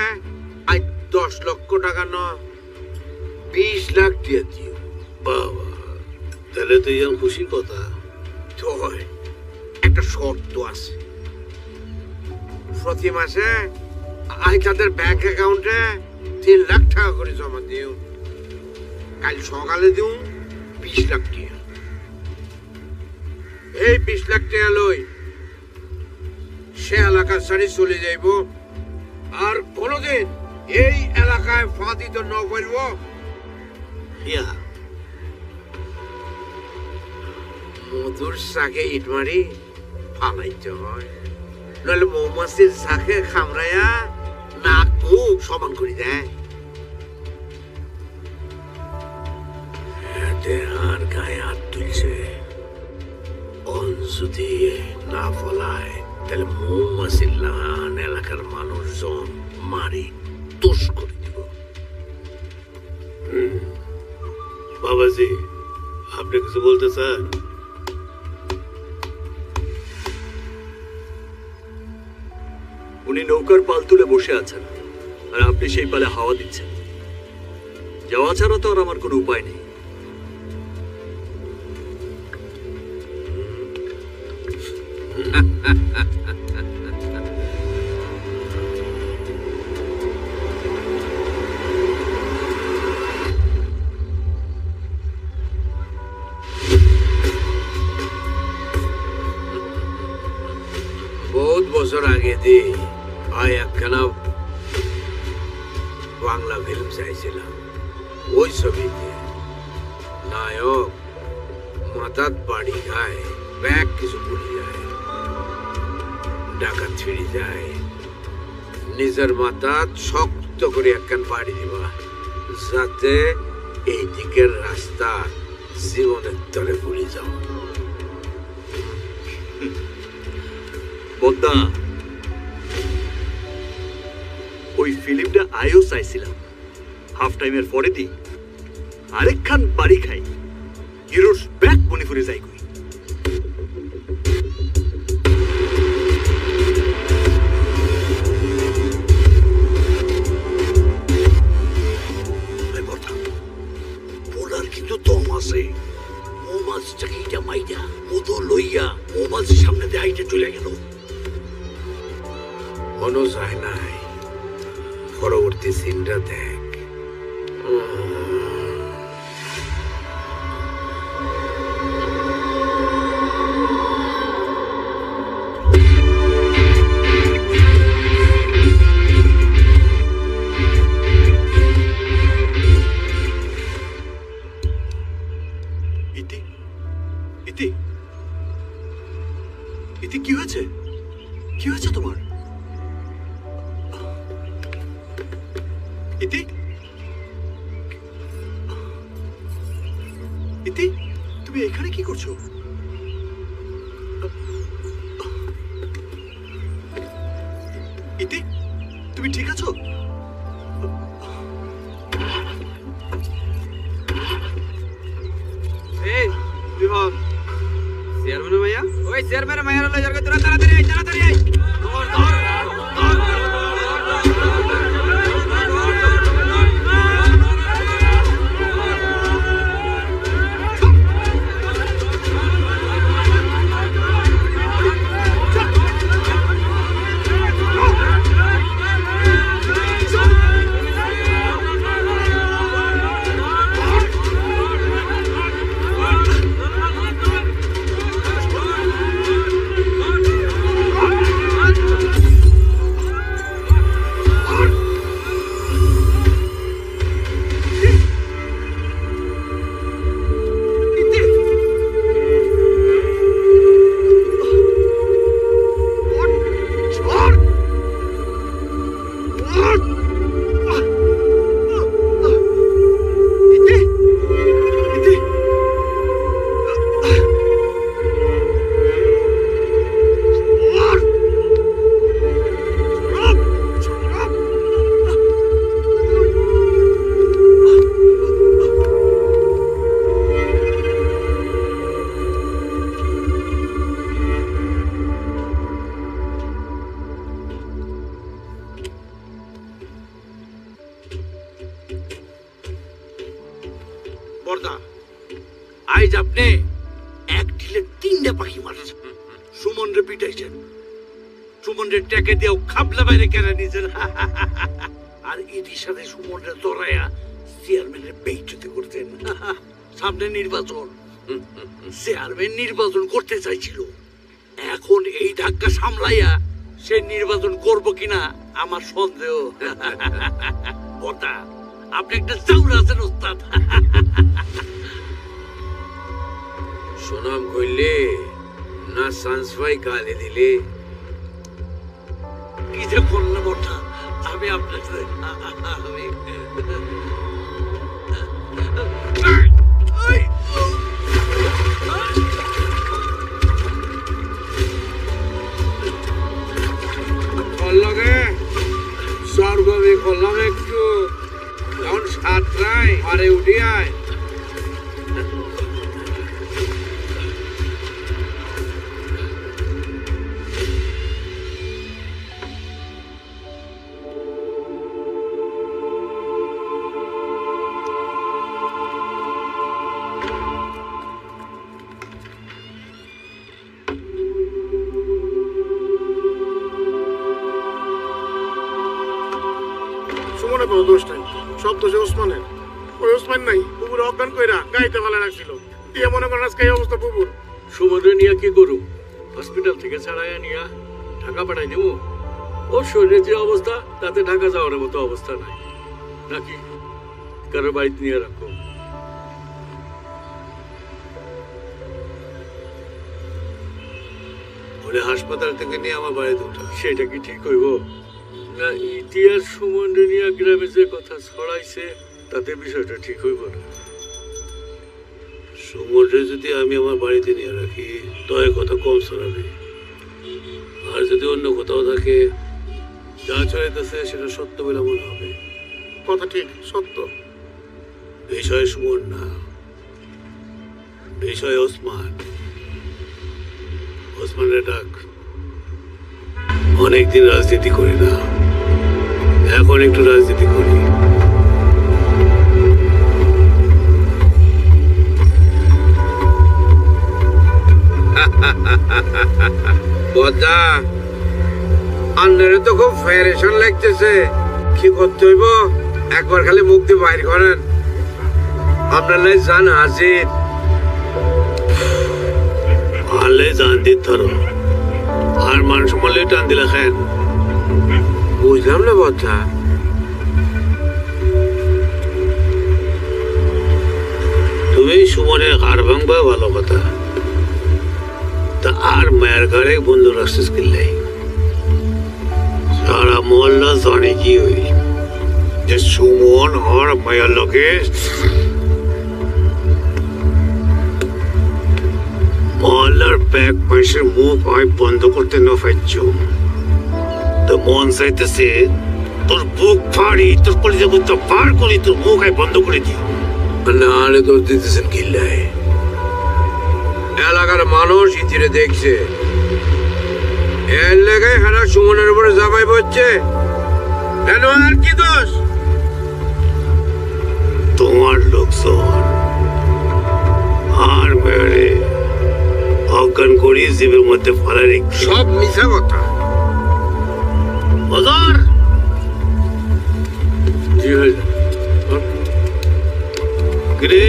আজ 10 লক্ষ টাকা না 20 লাখ দিয়ে দিও। বাবা, তাহলে তো ইয়ার খুশি কথা। তো একটা শর্ত আছে, প্রতি মাসে আমি তাদের ব্যাংক অ্যাকাউন্টে 3 লাখ টাকা করে জমা দিও। কাল সকালে দিও 20 লাখ টাকা। এই 20 লাখ টাকা লই সে এলাকা ছাড়ি চলে যাইব, আর কোনোদিন এই এলাকায় ফাঁদি তো ন করব। ইয়া মধুর শাকে ইট মারি ফালাইতে হয়, নইলে মৌমাছির শাকে খামড়াইয়া নাক মুখ সমান করে দেয়। আর গায়ে হাত তুলছে, অন যদি না ফলায় তাহলে মৌমাছির লান এলাকার মানুষজন মারি তোষ করে দিব। বাবাজি, আপনি কিছু বলতে চান? উনি নৌকার পাল তুলে বসে আছেন, আর আপনি সেই পালে হাওয়া দিচ্ছেন। যাওয়া ছাড়া তো আর আমার কোনো উপায় নেই। বহুত বছর আগে দিয়ে আয় একখানা বাংলা ফিল্ম চাইছিলাম। ওই ছবিতে নায়ক মাথাত বাড়ি খায়, ব্যাগ কিছু ভুলে যায়, ডাকাত ছিঁড়ে যায়, নিজের মাথাত শক্ত করে একখান বাড়ি দিবা, যাতে এই দিকের রাস্তা জীবনের তরে ভুলে যাও। বদ্দা, ওই ফিল্মটা আয়ও চাইছিলাম, হাফ টাইমের পরে দিই আরেকখান বাড়ি খাই, হিরোর ব্যাগ মনে করে যাই কই। এটা দেখ। ইতি ইতি ইতি কি হয়েছে? কি হয়েছে তোমার? ইতি ইতি তুমি এখানে কি করছো? ইতি তুমি ঠিক আছো? এই বিভাগ চেয়ারম্যান ভাইয়া, ওই চেয়ারম্যান ভাইয়া লয়ে যাবে, তোরা তাড়াতাড়ি আয়, তাড়াতাড়ি আয়। ধর ধর বর্দা, আজ আপনি এক ঢিলে 3টা পাখি মারছেন। সুমন রে পিটাইছেন, সুমন রে টেকে দিয়েও খাবলা বাইরে কেড়ে নিয়েছেন, আর এটির সাথে সুমন রে তোরাইয়া চেয়ারম্যানের বেইজ্জতি করতেন। সামনে নির্বাচন, চেয়ারম্যান নির্বাচন করতে চাইছিল, এখন এই ধাক্কা সামলাইয়া সে নির্বাচন করব কিনা আমার সন্দেহ। বর্দা, আপনি একটা চাউর আছেন ওস্তাদ। সুনাম কইলে না চান্স পাই গালি দিলে। কি যে করলেন বর্দা, আমি আপনার আমি লগে স্বর্গবে করলাম একটু, যখন সাতটায় আরে উঠি আয়। সুমনের কোনো দোষ নাই, সব দোষে ওসমানের। ওই ওসমান নাই বুবুর অজ্ঞান কইরা গাইতে ভালো রাখছিল, দিয়ে মনে করেন আজকে এই অবস্থা বুবুর। সুমনে নিয়ে কি করু? হসপিটাল থেকে ছাড়াইয়া নিয়া ঢাকা পাঠাই দেব? ওর শরীরের যে অবস্থা তাতে ঢাকা যাওয়ার মতো অবস্থা নাই, নাকি কারো বাড়িতে নিয়ে রাখো? ওরে হাসপাতাল থেকে নিয়ে আমার বাড়িতে উঠা। সেটা কি ঠিক হইব? না ইতিহাস সুমন নিয়া গ্রামে যে কথা ছড়াইছে তাতে বিষয়টা ঠিক হইব না। সুমনরে যদি আমি আমার বাড়িতে নিয়ে রাখি তয় কথা কম ছড়াবে, আর যদি অন্য কোথাও থাকে যা ছড়াইতেছে সেটা সত্য বলে মনে হবে। কথা ঠিক, সত্য। বিষয় সুমন না, বিষয় ওসমান। ওসমানের ডাক। অনেকদিন রাজনীতি করি না, এখন একটু রাজনীতি করি। বদা আন্নারে তো খুব ফ্যারেশন লাগতেছে, কি করতে হইব? একবার খালি মুখ দিয়ে বাইর করেন, আপনার লাই জান হাজির। আলে জান দিত ধরো, আর মান সম্মান টান দিলা খান। বুঝলাম না কথা। তুমি সুমনের হাড় ভাঙবা ভালো কথা, তা আর মায়ের ঘরে বন্ধু রাখছিস কিনলে সারা মহল্লা জানে কি হই যে সুমন আর মায়ের লোকে মহল্লার ব্যাগ পয়সার মুখ হয় বন্ধ করতে না পারছ। তো মন চাইতেছে তোর বুক ফাড়ি, তোর কলিজা বুকটা পার করি, তোর মুখ হয় বন্ধ করে দিই। না আরে দোষ দিতেছেন কিল্লায়, এলাকার মানুষ ইতিরে দেখছে, এর লেগে হেরা সুমনের উপরে জামাই বসছে। কেন আর কি দোষ? তোমার লোকজন আর মেরে অজ্ঞান করি জীবের মধ্যে ফেলা রেখে সব মিথ্যা কথা। বাজার রে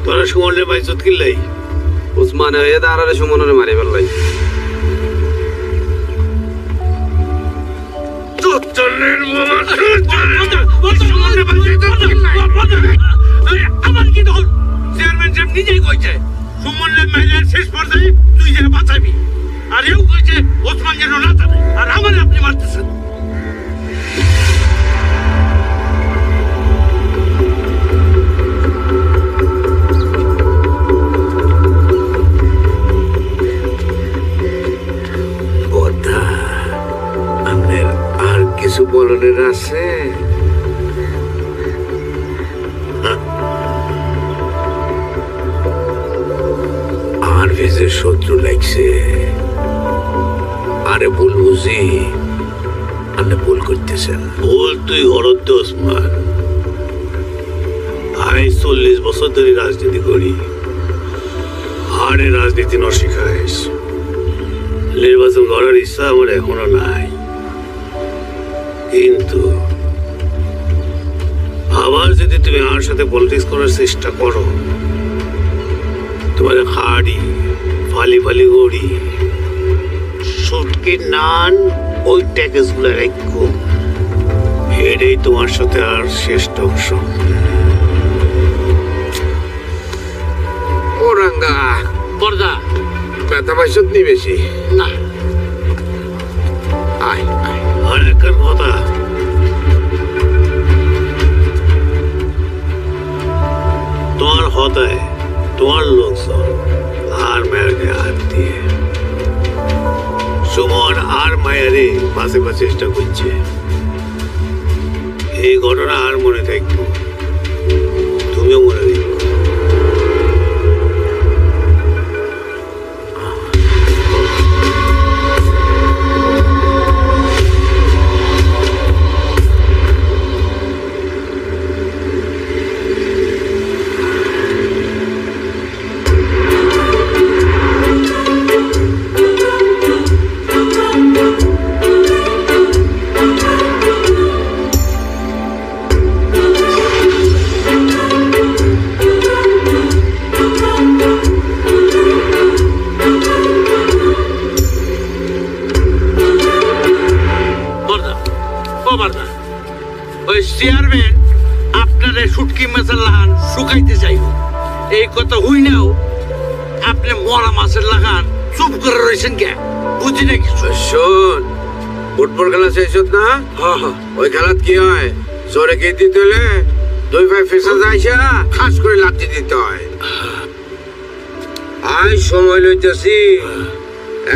তোরা সুমনের বাইজত কিনলাই উসমান হয়ে দাঁড়ালে সুমনের মারি ফেললাই। আমার কি দল? চেয়ারম্যান সাহেব নিজেই কইছে সুমনের মাইলের শেষ পর্যায়ে তুই যে বাঁচাবি, আর এও কইছে ওসমান যেন না থাকে, আর আমার আপনি মারতেছেন। আর কিছু বলনের আছে? আর ভেজে শত্রু লাগছে, আরে ভুল বুঝি আপনি ভুল করতেছেন। ভুল তুই হরদ ওসমান। ভাই 40 বছর ধরে রাজনীতি করি, হারে রাজনীতি ন শিখাইস। নির্বাচন করার ইচ্ছা আমার এখনো নাই, কিন্তু আবার যদি তুমি আমার সাথে পলিটিক্স করার চেষ্টা করো, তোমার খাড়ি ফালি ফালি গড়ি সুটকি নান ওই ট্যাকেস গুলো রাখো, এটাই তোমার সাথে আর শেষ অংশ। ও রাঙ্গা পর্দা ব্যথা পাইছত নি বেশি? না আয় আয়। আর একটা কথা, তোমার হতায় তোমার লোকজন আর মায়েরকে হাত দিয়ে সুমন আর মায়েরে পাশে পাশে চেষ্টা করছে। এই ঘটনা আর মনে থাকবো, তুমিও মনে রাখবো। চেয়ারম্যান আপনারে শুটকি মাছের লাগান শুকাইতে চাইব, এই কথা হই নাও আপনি মরা মাছের লাগান চুপ করে রয়েছেন কে? বুঝি না কিছু। শোন, ফুটবল খেলা শেষ না? ওই খেলাত কি হয়, জোরে কে দিতে হলে দুই ভাই ফেসে যাইছা খাস করে লাঠি দিতে হয়। আই সময় লইতেছি,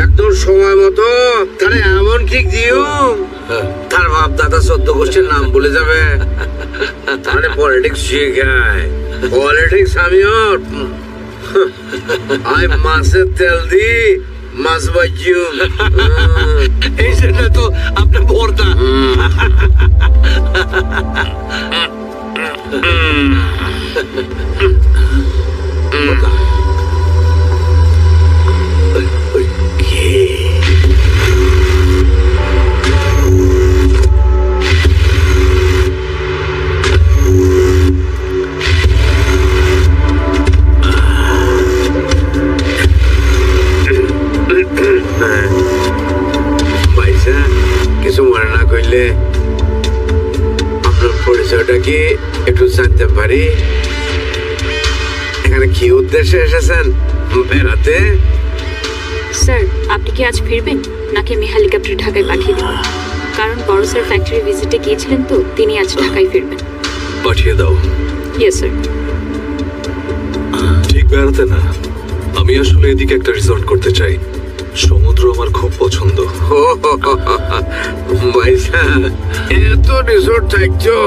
একদম সময় মতো তারে এমন কিক দিও তার বাপ দাদা 14 গোষ্ঠীর নাম বলে যাবে। তাহলে পলিটিক্স শিখায়, পলিটিক্স আমি ওর আই মাছের তেল দি মাছ বাজিও। এই জন্য তো আপনার ভর্তা। কি একটু জানতে পারি এখানে কি উদ্দেশ্যে এসেছেন? বেড়াতে? স্যার, আপনি কি আজ ফিরবেন নাকি আমি হেলিকপ্টারে ঢাকায় পাঠিয়ে দেব? কারণ বড় স্যার ফ্যাক্টরি ভিজিটে গিয়েছিলেন, তো তিনি আজ ঢাকায় ফিরবেন। পাঠিয়ে দাও। Yes sir. ঠিক বেড়াতে না, আমি আসলে এদিকে একটা রিসর্ট করতে চাই। সমুদ্র আমার খুব পছন্দ। ভাইসা এত রিসোর্ট থাকছো,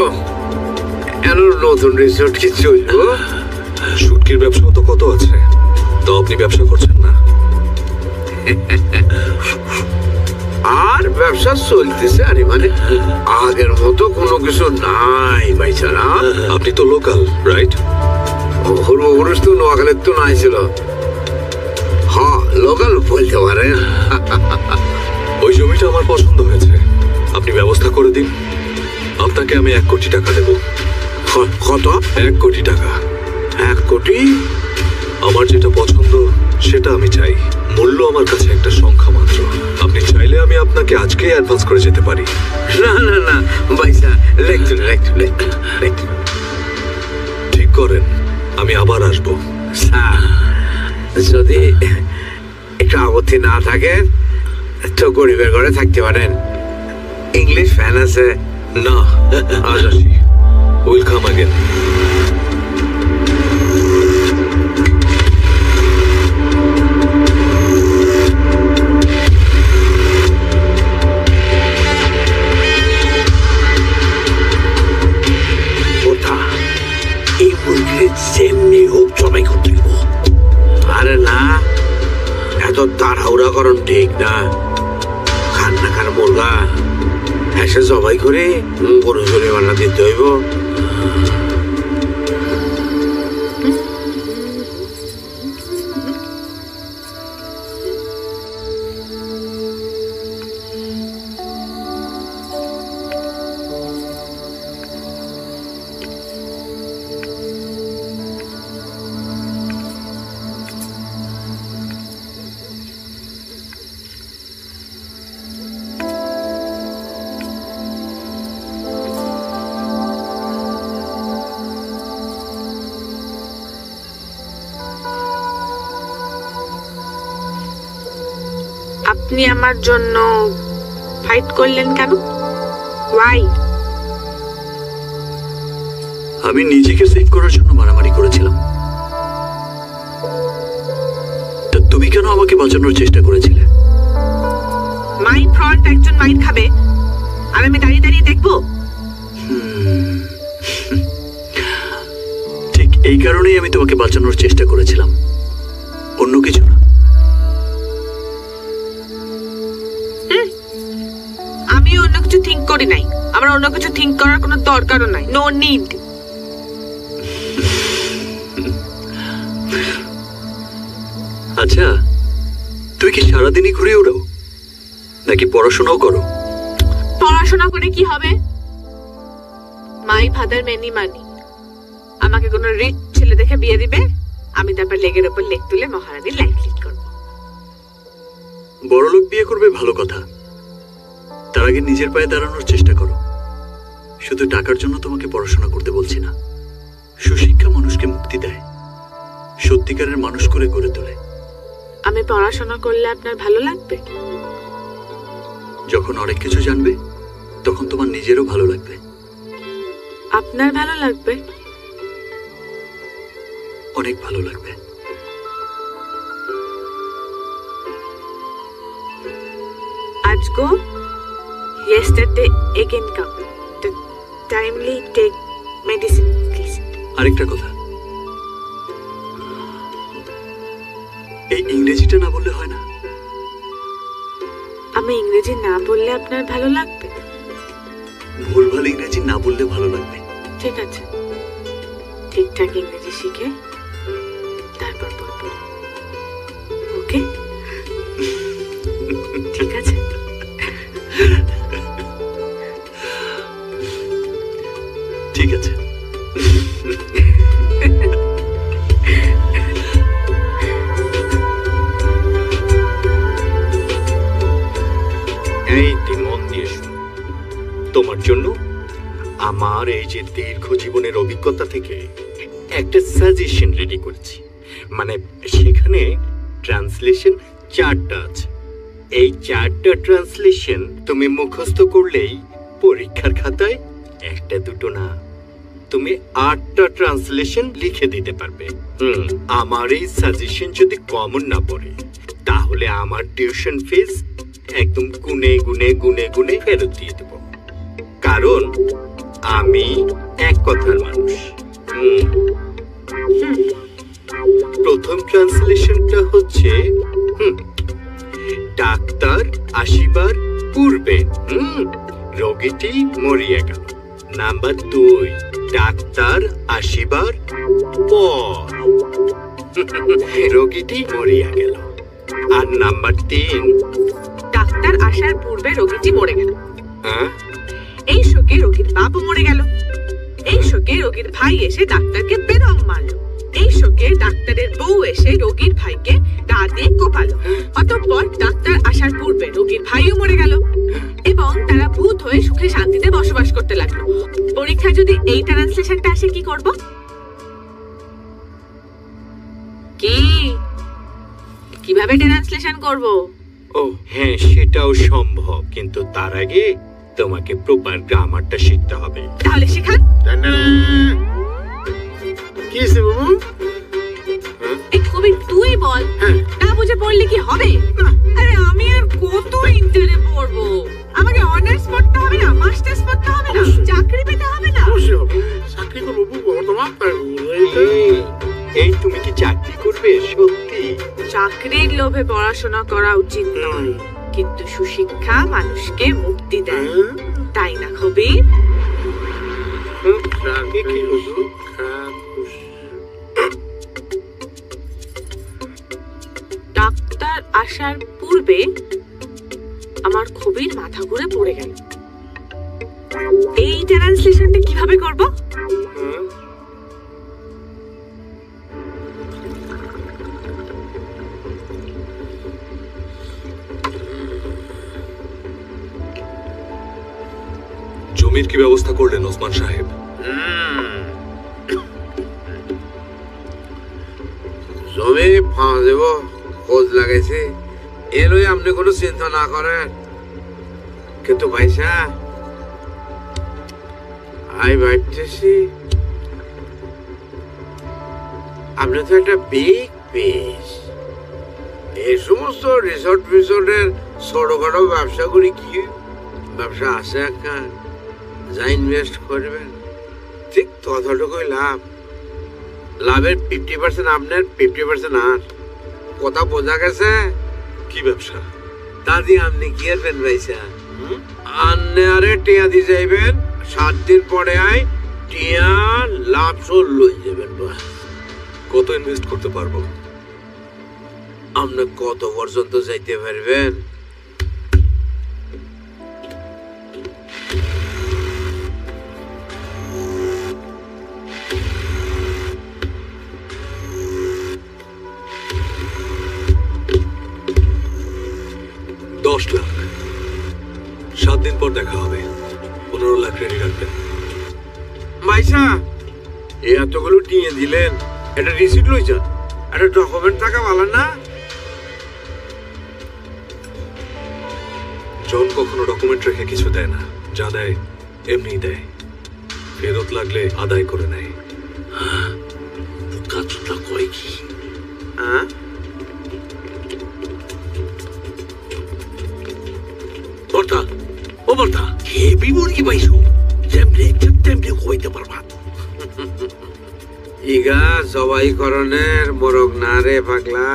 এর নতুন রিসোর্ট কি চলবো? শুটকির ব্যবসাও তো কত আছে, তো আপনি ব্যবসা করছেন না? আর ব্যবসা চলতেছে, আরে মানে আগের মতো কোনো কিছু নাই ভাইসা। না আপনি তো লোকাল, রাইট? পূর্বপুরুষ তো নোয়াখালীর তো নাই ছিল। হ্যাঁ, লোকাল বলতে পারেন। ওই জমিটা আমার পছন্দ হয়েছে, আপনি ব্যবস্থা করে দিন। আপনাকে আমি 1 কোটি টাকা দেব। কত? 1 কোটি টাকা। 1 কোটি? আমার যেটা পছন্দ সেটা আমি চাই। মূল্য আমার কাছে একটা সংখ্যা মাত্র। আপনি চাইলে আমি আপনাকে আজকেই অ্যাডভান্স করে যেতে পারি। না না না ভাইসা, ঠিক করেন, আমি আবার আসবো। যদি একটু আপত্তি না থাকে তো গরিবের ঘরে থাকতে পারেন। ইংলিশ ফ্যান আছে। না, আজ আসি। Will come again. এই মুরগির যেমনি হোক জবাই করতে দিব। আরে না, এত তাড়াহুড়া করুন ঠিক না। খান না খান মুরগা এসে জবাই করে গরু চলে বান্না দিতে হইব। আপনি আমার জন্য ফাইট করলেন কেন? ওয়াই? আমি নিজেকে সেভ করার জন্য মারামারি করেছিলাম। তা তুমি কেন আমাকে বাঁচানোর চেষ্টা করেছিলে? মাই ফ্রন্ট একজন মাইর খাবে আর আমি দাঁড়িয়ে দাঁড়িয়ে দেখবো? ঠিক এই কারণেই আমি তোমাকে বাঁচানোর চেষ্টা করেছিলাম, অন্য কিছু না। আমি অন্য কিছু থিঙ্ক করি নাই, আমার অন্য কিছু থিঙ্ক করার কোনো দরকারও নাই। No need. আচ্ছা, তুই কি সারাদিনই ঘুরে ওড়াও নাকি পড়াশোনাও করো? পড়াশোনা করে কি হবে? মাই ফাদার মেনি মানি। আমাকে কোনো রিচ ছেলে দেখে বিয়ে দিবে, আমি তারপর লেগের উপর লেগ তুলে মহারানীর লাইফ লিড করব। বড়লোক বিয়ে করবে ভালো কথা, তার আগে নিজের পায়ে দাঁড়ানোর চেষ্টা করো। শুধু টাকার জন্য তোমাকে পড়াশোনা করতে বলছি না। সুশিক্ষা মানুষকে মুক্তি দেয়, সত্যিকারের মানুষ করে গড়ে তোলে। আমি পড়াশোনা করলে আপনার ভালো লাগবে? যখন অনেক কিছু জানবে তখন তোমার নিজেরও ভালো লাগবে। আপনার ভালো লাগবে? অনেক ভালো লাগবে। আজ গো, yesterday again come. Timely take medicine, please. আরেকটা কথা, এই ইংরেজিটা না বললে হয় না? আমি ইংরেজি না বললে আপনার ভালো লাগবে? ভুলভাল ইংরেজি না বললে ভালো লাগবে। ঠিক আছে, ঠিকঠাক ইংরেজি শিখে তারপর বলবো। ওকে? ঠিক আছে। ঠিক আছে। এই তুই মন দিয়ে শোন, তোমার জন্য আমার এই যে দীর্ঘ জীবনের অভিজ্ঞতা থেকে একটা সাজেশন রেডি করেছি। মানে সেখানে ট্রান্সলেশন 4টা আছে। এই 4টা ট্রান্সলেশন তুমি মুখস্থ করলেই পরীক্ষার খাতায় 1-2 না, তুমি 8টা ট্রান্সলেশন লিখে দিতে পারবে। আমার এই সাজেশন যদি কমন না পড়ে তাহলে আমার টিউশন ফিস একদম গুনে গুনে গুনে গুনে ফেরত দিয়ে দেব, কারণ আমি এক কথার মানুষ। প্রথম ট্রান্সলেশনটা হচ্ছে ডাক্তার আসিবার পূর্বে রোগীটি মরিয়া গেল। নাম্বার 2, ডাক্তার আসিবার পর রোগীটি মরিয়া গেল। আর নাম্বার 3, ডাক্তার আসার পূর্বে রোগীটি মরে গেল। হ্যাঁ, এই শোকে রোগীর বাপও মরে গেল। এই শোকে রোগীর ভাই এসে ডাক্তারকে বেদম মারলো। এই শোকে ডাক্তারের বউ এসে রোগীর ভাইকে দা দিয়ে কোপালো। অতঃপর ডাক্তার আসার পূর্বে রোগীর ভাইও মরে গেল এবং তারা ভূত হয়ে সুখে শান্তিতে বসবাস করতে লাগলো। পরীক্ষায় যদি এই ট্রান্সলেশনটা আসে কি করব? কিভাবে ট্রান্সলেশন করব? ও হ্যাঁ, সেটাও সম্ভব, কিন্তু তার আগে তোমাকে প্রপার গ্রামারটা শিখতে হবে। তাহলে শেখান। কি হইছে বাবু? এই কবি তুই বল, না বুঝে পড়লে কি হবে? আরে আমি আর কত ইন্টারে পড়বো? আমাকে অনার্স পড়তে হবে না, মাস্টার্স পড়তে হবে না, চাকরি পেতে হবে না? চাকরি করবো বাবু, আমার তো মাথা এই তুমি কি চাকরি করবে? সত্যি? চাকরির লোভে পড়াশোনা করা উচিত নয়, কিন্তু সুশিক্ষা মানুষকে মুক্তি দেয়, তাই না কবির? ডাক্তার আসার পূর্বে আমার কবির মাথা ঘুরে পড়ে গেল। এই ট্রান্সলেশনটা কিভাবে করব? জমির কি ব্যবস্থা করলেন ওসমান সাহেব? জমি পাওয়া যাব, খোঁজ লাগাইছে, এলই আপনি কোনো চিন্তা না করেন। কিন্তু ভাইসা আই ভাবতেছি আপনি তো একটা বিগ পিস। এই সমস্ত রিসোর্টের ছোটখাটো ব্যবসা করি, কি ব্যবসা আছে একটা, যা ইনভেস্ট করবেন ঠিক ততটুকুই লাভ। লাভের 50% আপনার, 50% আর। কথা বোঝা গেছে? কি ব্যবসা? দাদি আপনি কি করবেন ভাইসা? আন্নে আরে টিয়া দিয়ে যাইবেন, 7 দিন পরে আই টিয়া লাভ সব লই যাবেন। কত ইনভেস্ট করতে পারবো? আপনি কত পর্যন্ত যাইতে পারবেন? $10 লাখ। 7 দিন পর দেখা হবে। 15 লাখ রেডি রাখবেন। ভাইসা এতগুলো টিয়ে দিলেন, এটা রিসিট লই যান, একটা ডকুমেন্ট থাকা ভালো না? জন কখনো ডকুমেন্ট রেখে কিছু দেয় না, যা দেয় এমনি দেয়, ফেরত লাগলে আদায় করে নেয়। কাজটা কয় কি? বর্তা, ও বর্তা, হেবি মুরগি পাইছো, যেমনি ইচ্ছা তেমনি হইতে পারবা। ইগা জবাই করণের মোরগ না রে পাগলা,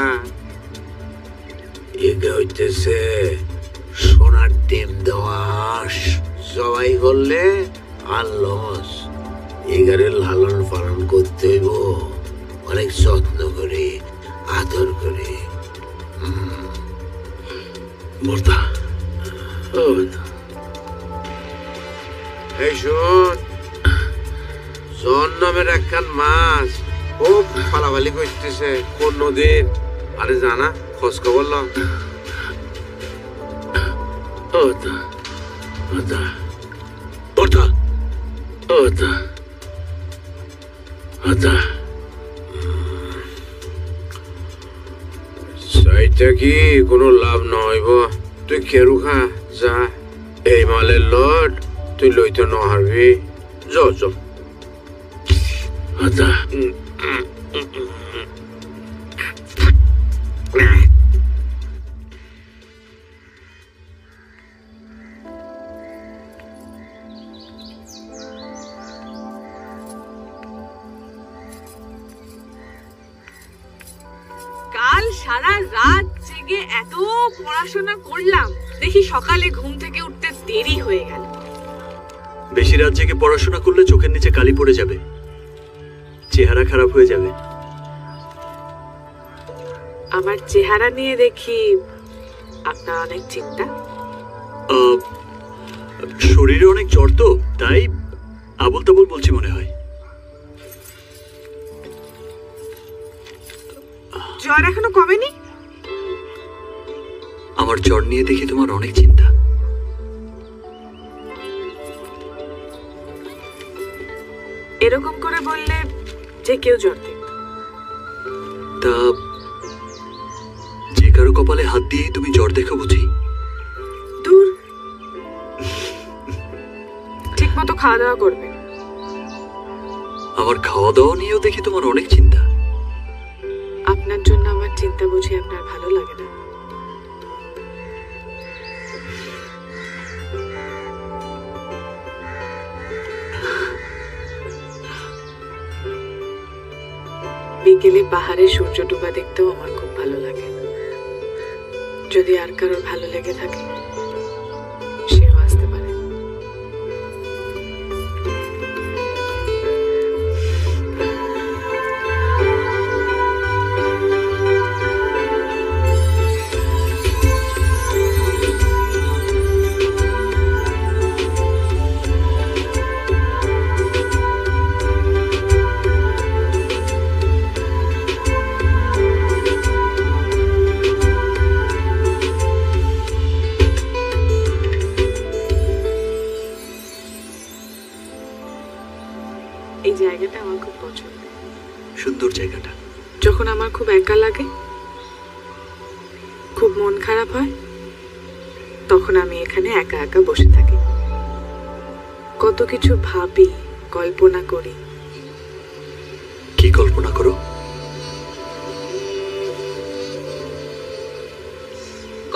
এগে হইতেছে সোনার ডিম দেওয়াস। জবাই করলে আর লস। এগারে লালন পালন করতে হইব অনেক যত্ন করে, আদর করে। বর্তা, এই শোন, জন নামের একখান মাছ খুব ফালাফালি করতেছে কোন নদীর, আরে জানা খোঁজ খবর ল। বর্তা, আদা আদা চাইটা কি কোনো লাভ নহইব তুই কেরু খা যা এই মালের লট তুই লইতে নহারবি য য আদা কাল সারা রাত জেগে এত পড়াশোনা করলাম, দেখি সকালে ঘুম থেকে উঠতে দেরি হয়ে গেল। বেশি রাত জেগে পড়াশোনা করলে চোখের নিচে কালি পড়ে যাবে, চেহারা খারাপ হয়ে যাবে। আমার চেহারা নিয়ে দেখি আপনার অনেক চিন্তা। শরীরে অনেক জ্বর তো, তাই আবল তাবল বলছি মনে হয়। জ্বর এখনো কমেনি? আমার জ্বর নিয়ে দেখি তোমার অনেক চিন্তা। এরকম করে বললে যে কেউ জ্বর দেখত। তা যে কারো কপালে হাত দিয়ে তুমি জ্বর দেখো বুঝি? দূর, ঠিক মতো খাওয়া দাওয়া করবে। আমার খাওয়া দাওয়া নিয়েও দেখি তোমার অনেক চিন্তা। আপনার জন্য আমার চিন্তা বুঝি আপনার ভালো লাগে না? বিকেলে পাহাড়ে সূর্য ডোবা দেখতেও আমার খুব ভালো লাগে। যদি আর কারোর ভালো লেগে থাকে সেও আসতে পারে। এই জায়গাটা আমার খুব পছন্দ। সুন্দর জায়গাটা। যখন আমার খুব একা লাগে, খুব মন খারাপ হয়, তখন আমি এখানে একা একা বসে থাকি। কত কিছু ভাবি, কল্পনা করি। কি কল্পনা করো?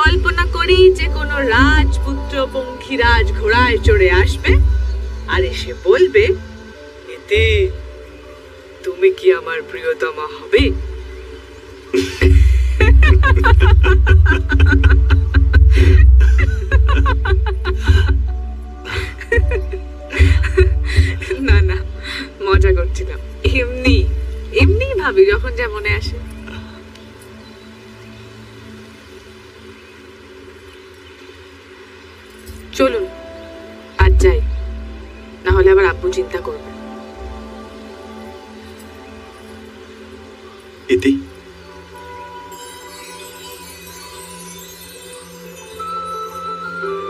কল্পনা করি যে কোনো রাজপুত্র পঙ্খিরাজ ঘোড়ায় চড়ে আসবে আর এসে বলবে, এতে তুমি কি আমার প্রিয়তমা হবে? না না, মজা করছিলাম। এমনি এমনি ভাবি যখন যা মনে আসে। চলুন আজ যাই, না হলে আবার আব্বু চিন্তা করবে। ইতি,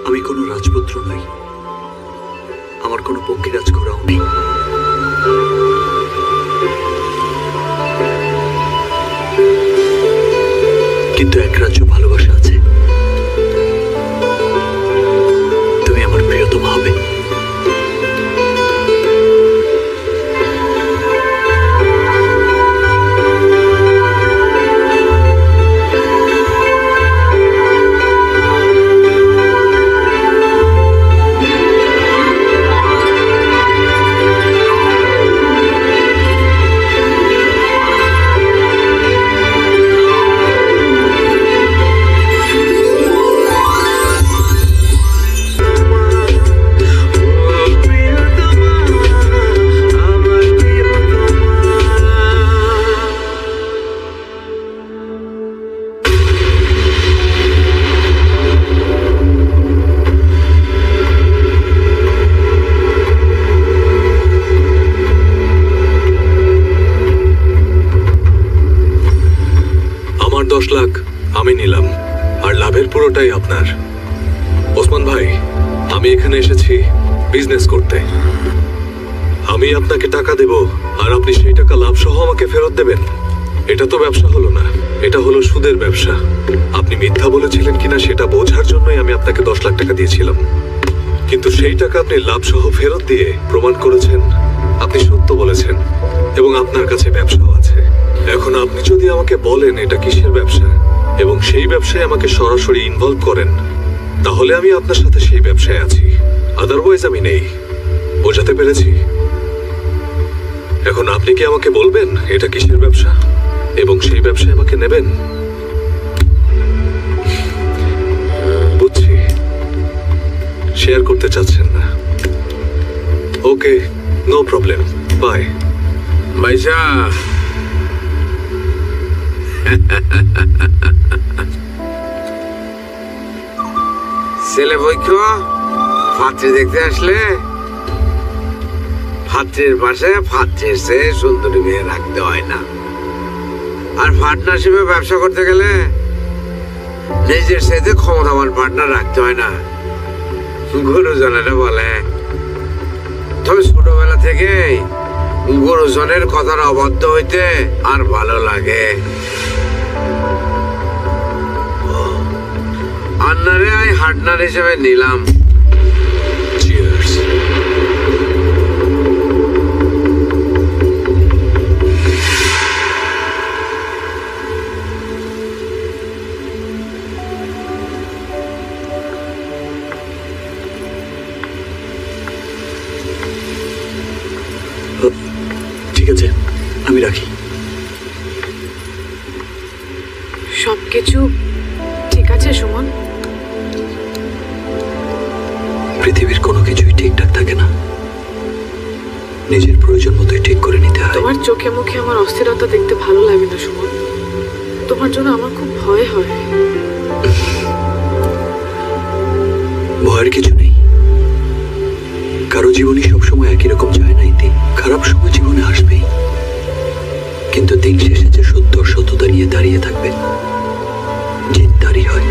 আমি কোনো রাজপুত্র নই, আমার কোনো পঙ্খিরাজ ঘোড়াও নেই। কিন্তু এক রাজ্য ভালোবাসা আছে। তুমি আমার প্রিয়তমা হবে। আমার 10 লাখ আমি নিলাম, আর লাভের পুরোটাই আপনার। ওসমান ভাই, আমি এখানে এসেছি বিজনেস করতে। আমি আপনাকে টাকা দেব আর আপনি সেই টাকা লাভ সহ আমাকে ফেরত দেবেন? এটা তো ব্যবসা হলো না, এটা হলো সুদের ব্যবসা। আপনি মিথ্যা বলেছিলেন কিনা সেটা বোঝার জন্যই আমি আপনাকে 10 লাখ টাকা দিয়েছিলাম, কিন্তু সেই টাকা আপনি লাভ সহ ফেরত দিয়ে প্রমাণ করেছেন আপনি সত্য বলেছেন এবং আপনার কাছে ব্যবসাও আছে। এখন আপনি যদি আমাকে বলেন এটা কিসের ব্যবসা এবং সেই ব্যবসায় আমাকে সরাসরি ইনভলভ করেন, তাহলে আমি আপনার সাথে সেই ব্যবসায় আছি, আদারওয়াইজ আমি নেই। বোঝাতে পেরেছি? এখন আপনি কি আমাকে বলবেন এটা কিসের ব্যবসা এবং সেই ব্যবসায় আমাকে নেবেন? বুঝছি, শেয়ার করতে চাচ্ছেন না। ওকে, নো প্রবলেম, বাই। ভাইসা ছেলে বৈক্য পাত্রী দেখতে আসলে পাত্রীর পাশে পাত্রীর চেয়ে সুন্দরী মেয়ে রাখতে হয় না। আর পার্টনারশিপে ব্যবসা করতে গেলে নিজের সাথে ক্ষমতাবান পার্টনার রাখতে হয় না, গুরুজনেরা বলে। তবে ছোটবেলা থেকে গুরুজনের কথার অবাধ্য হইতে আর ভালো লাগে। আন্নারে আই হার্টনার হিসেবে নিলাম। চিয়ার্স। ঠিক আছে, আমি রাখি। সবকিছু ঠিক আছে সুমন? পৃথিবীর কোনো কিছুই ঠিকঠাক থাকে না, নিজের প্রয়োজন মতোই ঠিক করে নিতে হয়। তোমার চোখে মুখে আমার অস্থিরতা দেখতে ভালো লাগে না সুমন। তোমার জন্য আমার খুব ভয় হয়। ভয়ের কিছু নেই, কারো জীবনই সবসময় একই রকম যায় না। ইতি খারাপ সময় জীবনে আসবেই, কিন্তু দিন শেষে যে সত্য সত্যতা নিয়ে দাঁড়িয়ে থাকবে, জিত তারই হয়।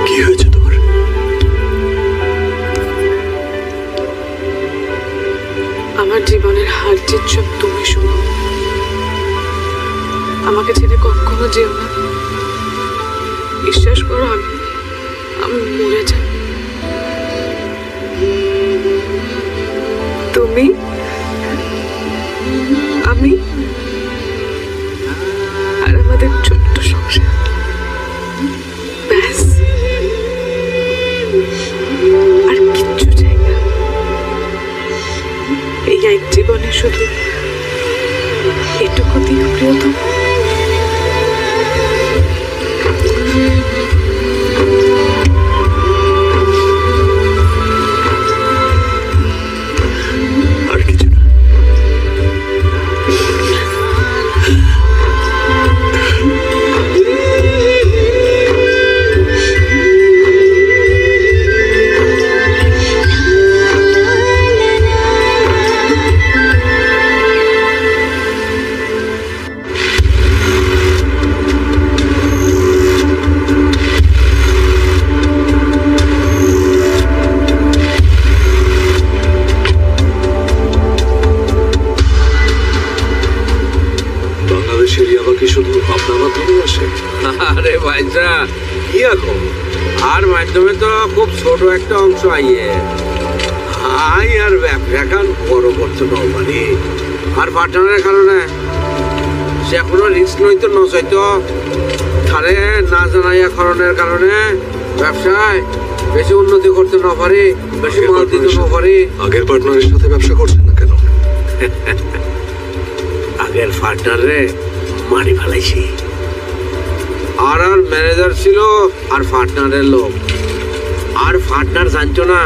কি হয়েছে তোমার? আমার জীবনের হার জিত সব তুমি শুনো। আমাকে ছেড়ে কখনো যেও না। বিশ্বাস করো, আমি মরে যাই। তুমি, আমি আর আমাদের ছোট্ট সংসার, ব্যাস। আর কিচ্ছু চাই না। এই এক জীবনে শুধু এটুকু দিও প্রিয়তম। আর কিছু না। আরে ভাইসা কি এখন, আর মাধ্যমে তো খুব ছোট একটা অংশ আইয়ে আই আর ব্যবসা খান বড় করছো নর্মালি। আর পার্টনারের কারণে সে কোনো রিস্ক নইতো নচাইতো তারে না জানাইয়া কারণের কারণে ব্যবসায় বেশি উন্নতি করতে না পারি, বেশি মাল দিতে না পারি। আগের পার্টনারের সাথে ব্যবসা করছেন না কেন? আগের পার্টনারে মারি ফেলাইছি। আর ম্যানেজার ছিল আর পার্টনারের লোক। আর পার্টনার জানতো না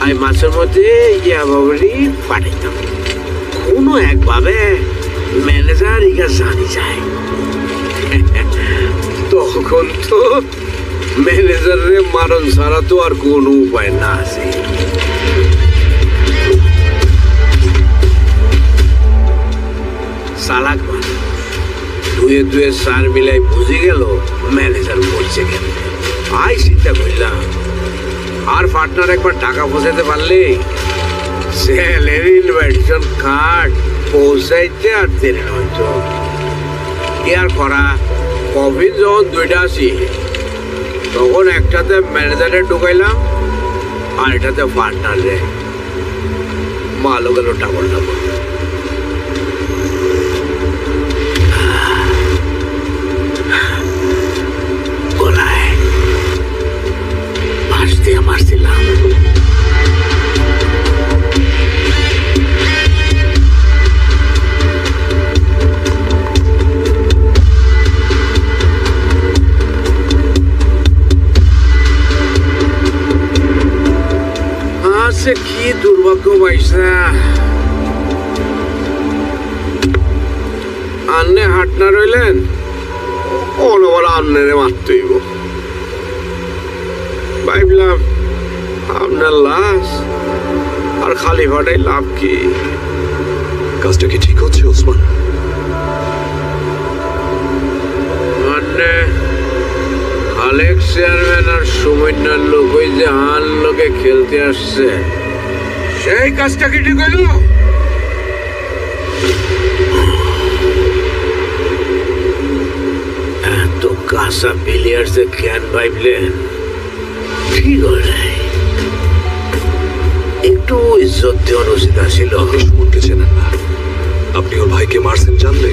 আমি মাসের মধ্যে ইয়াবাবরি পাঠাইতাম। কোনো একভাবে ম্যানেজার ইগা জানি যায়। তখন তো ম্যানেজারে মারণ ছাড়া তো আর কোনো উপায় না আছে। চালাক মানুষ ধুয়ে ধুয়ে সার মিলাই বুঝে গেল ম্যানেজার বলছে কেন। আই চিন্তা করলাম আর পার্টনার একবার টাকা পৌঁছাতে পারলে স্যালারি ইনভাইটেশন কার্ড পৌঁছাইতে আর দেরি হয়তো কি আর করা। কফিন যখন দুইটা আসি তখন একটাতে ম্যানেজারে ঢুকাইলাম আর এটাতে পার্টনার রে মালও গেল ডাবল ডাবল। গলায় বাঁশ দিয়ে মারছিলাম। সে কি দুর্ভাগ্য পাইছা আন্নে হাটনা রইলেন বলা আন্নারে মারতেইব। ভাবলাম আপনার লাশ আর খালি ফাটাই লাভ কি? কাজটা কি ঠিক হচ্ছে ওসমান? আন্নে আলেক চেয়ারম্যান আর সুমন্যার লোক ওই যে হান লোকে খেলতে আসছে সেই কাজটা কি ঠিক হইল? এত কাঁচা প্লেয়ার্সে কেন ভাবলেন? ঠিক হয় একটু ইজ্জত দেওয়ার উচিত আসিল। আপনি সুমনকে চেনেন না, আপনি ওর ভাইকে মারছেন জানলে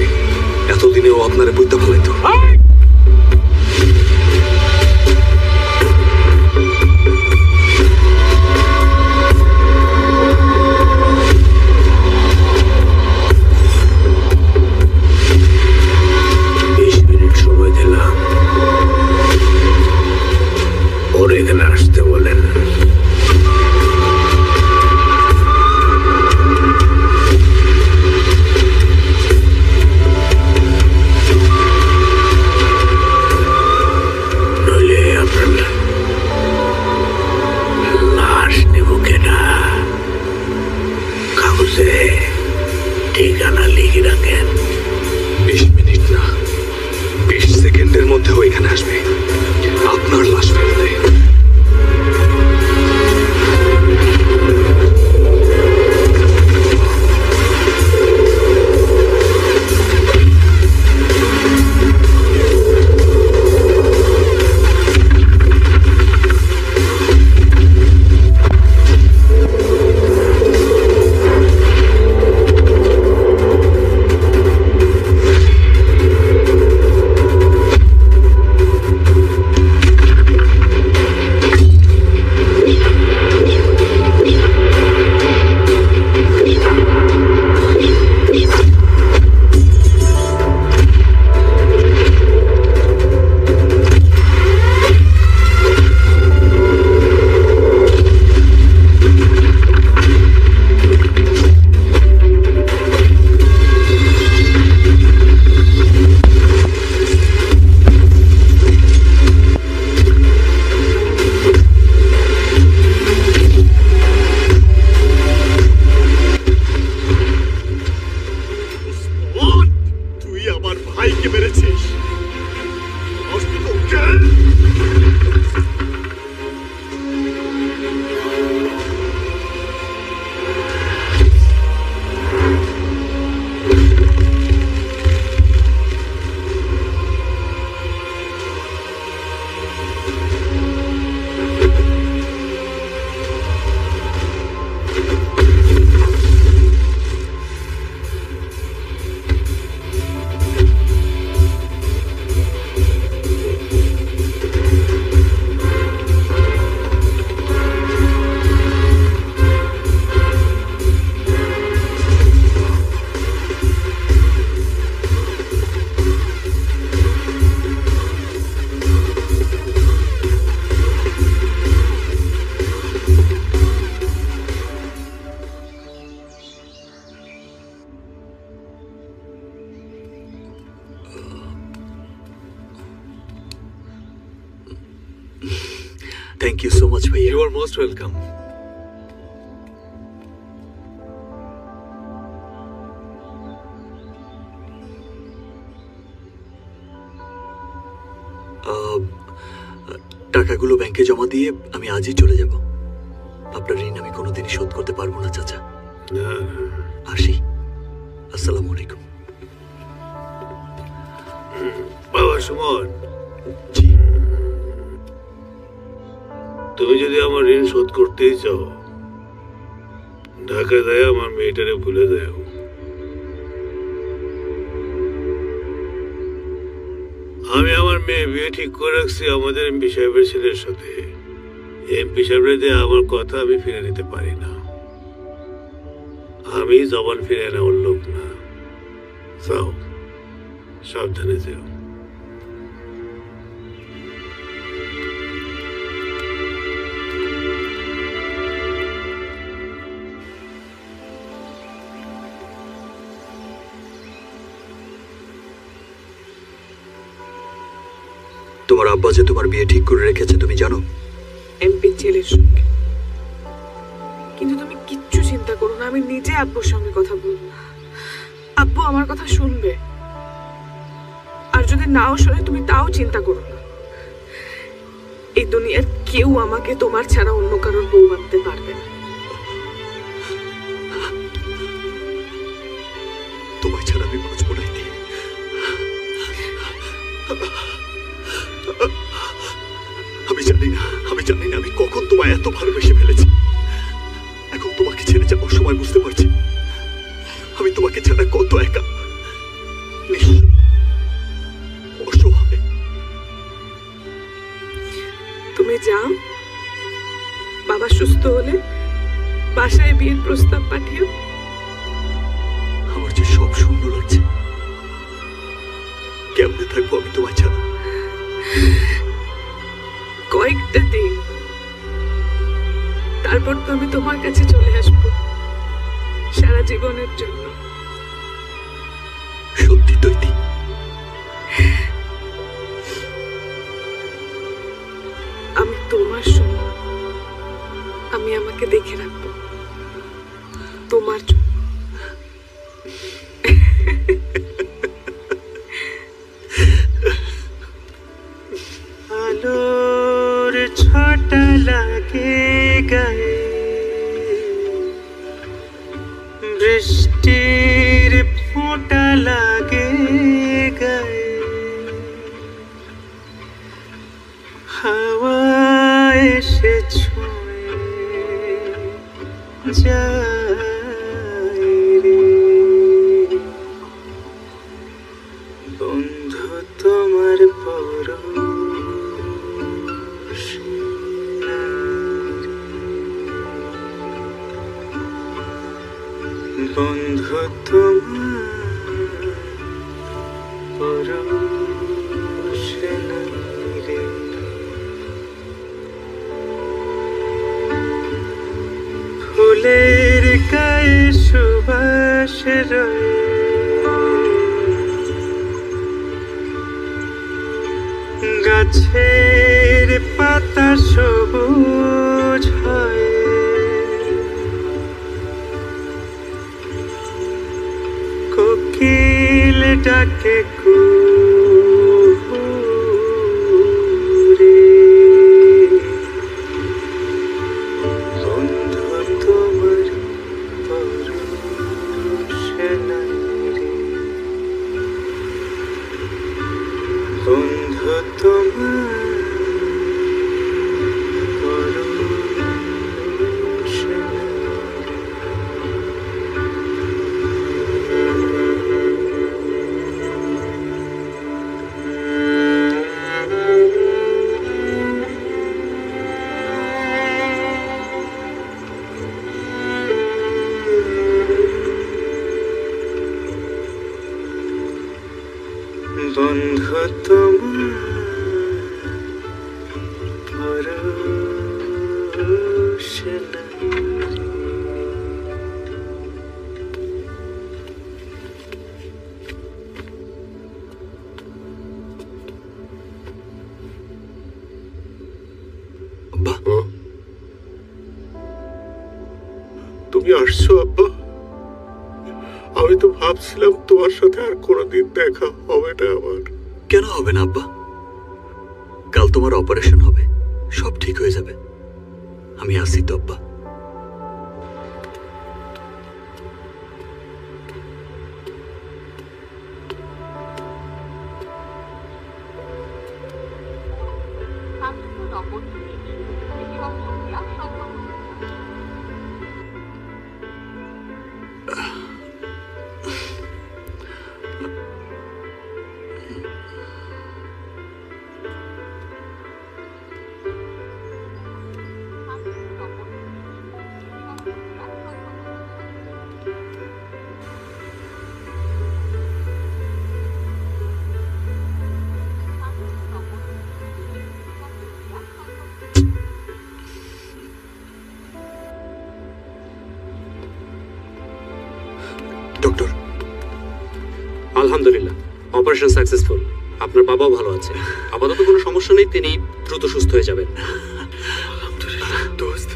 এতদিনে ও আপনারে বইতে ফেলাইতো। এখানে আসতে বলেন। নইলে আপনার লাশ নেব কেনা কাগজে ঠিকানা লিখে রাখেন। 20 মিনিট না 20 সেকেন্ডের মধ্যে ও এখানে আসবে আপনার লাশ ফেলতে। Thank you so much, bhaiya. You are most welcome. টাকাগুলো ব্যাংকে জমা দিয়ে আমি আজই চলে যাব। আপনার ঋণ আমি কোনোদিনই শোধ করতে পারবো না চাচা। আসি, আসসালামু আলাইকুম। বাবা সুমন, তুমি যদি আমার ঋণ শোধ করতেই চাও, ঢাকা যায় আমার মেয়েটারে ভুলে যাও। আমি আমার মেয়ে বিয়ে ঠিক করে রাখছি আমাদের এমপি সাহেবের ছেলের সাথে। এমপি সাহেবের দিয়ে আমার কথা আমি ফিরে নিতে পারি না। আমি জবান ফিরে নেওয়ার লোক না। যাও, সাবধানে যাও। তোমার আব্বা যে তোমার বিয়ে ঠিক করে রেখেছে তুমি জানো? এমপি ছেলের সঙ্গে। কিন্তু তুমি কিচ্ছু চিন্তা করো না, আমি নিজে আব্বুর সঙ্গে কথা বলবো। আব্বু আমার কথা শুনবে, আর যদি নাও শোনে তুমি তাও চিন্তা করো না। এই দুনিয়ার কেউ আমাকে তোমার ছাড়া অন্য কারোর বউ বানতে পারবে না। তোমায় ছাড়া আমি বুঝবো না। আমি জানি না আমি কখন তোমায় এত ভালোবেসে ফেলেছি। এখন তোমাকে ছেড়ে যাওয়ার সময় বুঝতে পারছি আমি তোমাকে ছাড়া কত একা, অসহায়। তুমি যাও, বাবা সুস্থ হলে বাসায় বিয়ের প্রস্তাব পাঠিও। আমার যে সব শূন্য লাগছে, কেমনে থাকবো আমি তোমায় ছাড়া? কয়েকটা দিন, তারপর তো আমি তোমার কাছে চলে আসবো সারা জীবনের জন্য। সত্যি তৈরি? আমি তোমার সঙ্গে, আমি আমাকে দেখে রাখবো তোমার জন্য। আলোর ছটা লাগে গায়ে, বৃষ্টির ফোঁটা লাগে গায়ে, হাওয়া এসে ছুঁয়ে যায় রে। বন্ধু তোমার পরশ, বন্ধু তোমার পরশ রে। ফুলের গায়ে সুবাস রয়ে, গাছের পাতা সবুজ হয়, কোকিল ডাকে কুহুরে। বন্ধু তোমার পরশ নাই রে, বন্ধু তোমার পরশ নাই রে। বন্ধু তোমার পরশ নাই রে। তুমি আসছো আব্বা? আমি তো ভাবছিলাম তোমার সাথে আর কোনোদিন দেখা হবে না আমার। কেন হবে না আব্বা? কাল তোমার অপারেশন হবে, সব ঠিক হয়ে যাবে। আমি আসি তো আব্বা। ডক্টর, আলহামদুলিল্লাহ, অপারেশন সাকসেসফুল। আপনার বাবাও ভালো আছে, আপাতত কোনো সমস্যা নেই, তিনি দ্রুত সুস্থ হয়ে যাবেন। আলহামদুলিল্লাহ দোস্ত।